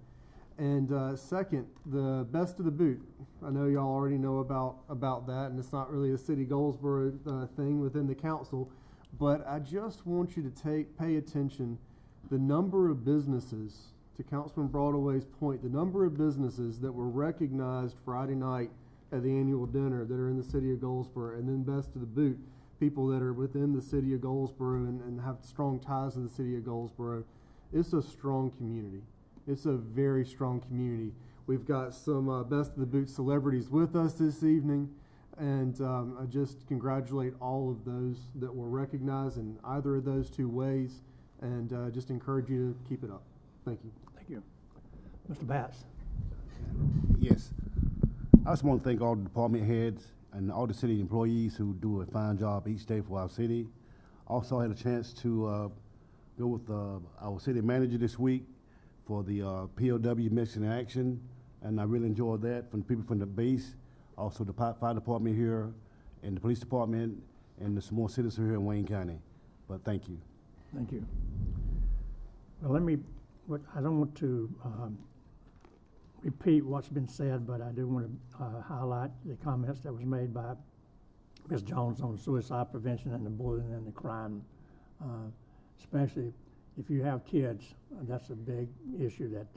And second, the Best of the Boot. I know y'all already know about that, and it's not really a City Goldsboro thing within the council, but I just want you to pay attention. The number of businesses, to Councilman Broadway's point, the number of businesses that were recognized Friday night at the annual dinner that are in the City of Goldsboro, and then Best of the Boot, people that are within the City of Goldsboro and have strong ties to the City of Goldsboro. It's a strong community. It's a very strong community. We've got some Best of the Boot celebrities with us this evening, and I just congratulate all of those that were recognized in either of those two ways, and just encourage you to keep it up. Thank you. Thank you. Mr. Bass. Yes. I just want to thank all the department heads and all the city employees who do a fine job each day for our city. Also had a chance to go with our city manager this week for the POW Mission Action, and I really enjoyed that from the people from the base, also the fire department here, and the police department, and the small citizens here in Wayne County. But thank you. Thank you. Well, I don't want to repeat what's been said, but I do want to highlight the comments that was made by Ms. Jones on suicide prevention and the bullying and the crime, especially if you have kids. That's a big issue that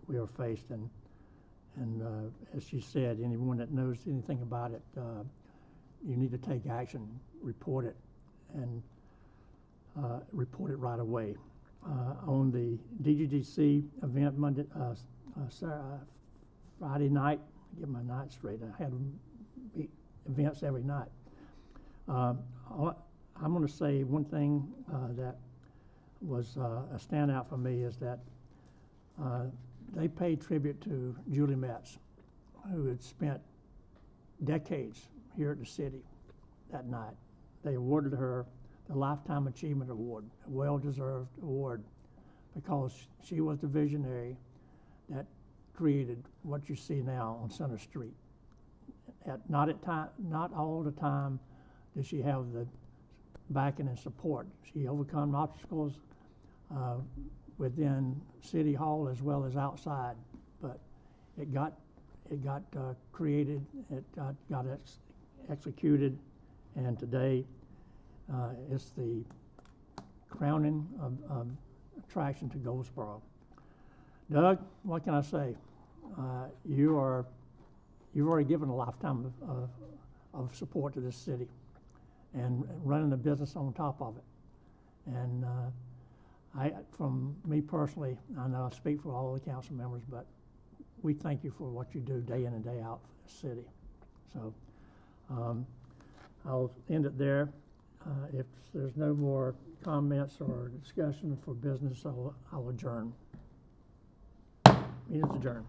we are faced, and as she said, anyone that knows anything about it, you need to take action, report it, and report it right away. On the DGDC event Friday night, get my night straight, I had events every night. I'm going to say one thing that was a standout for me is that they paid tribute to Julie Metz, who had spent decades here at the city that night. They awarded her the Lifetime Achievement Award, a well-deserved award, because she was the visionary that created what you see now on Center Street. Not all the time did she have the backing and support. She overcome obstacles within City Hall as well as outside, but it got created, it got executed, and today it's the crowning of attraction to Goldsboro. Doug, what can I say? You've already given a lifetime of support to this city and running a business on top of it. And from me personally, I know I speak for all the council members, but we thank you for what you do day in and day out for this city. So I'll end it there. If there's no more comments or discussion for business, I'll adjourn. Meeting's adjourned.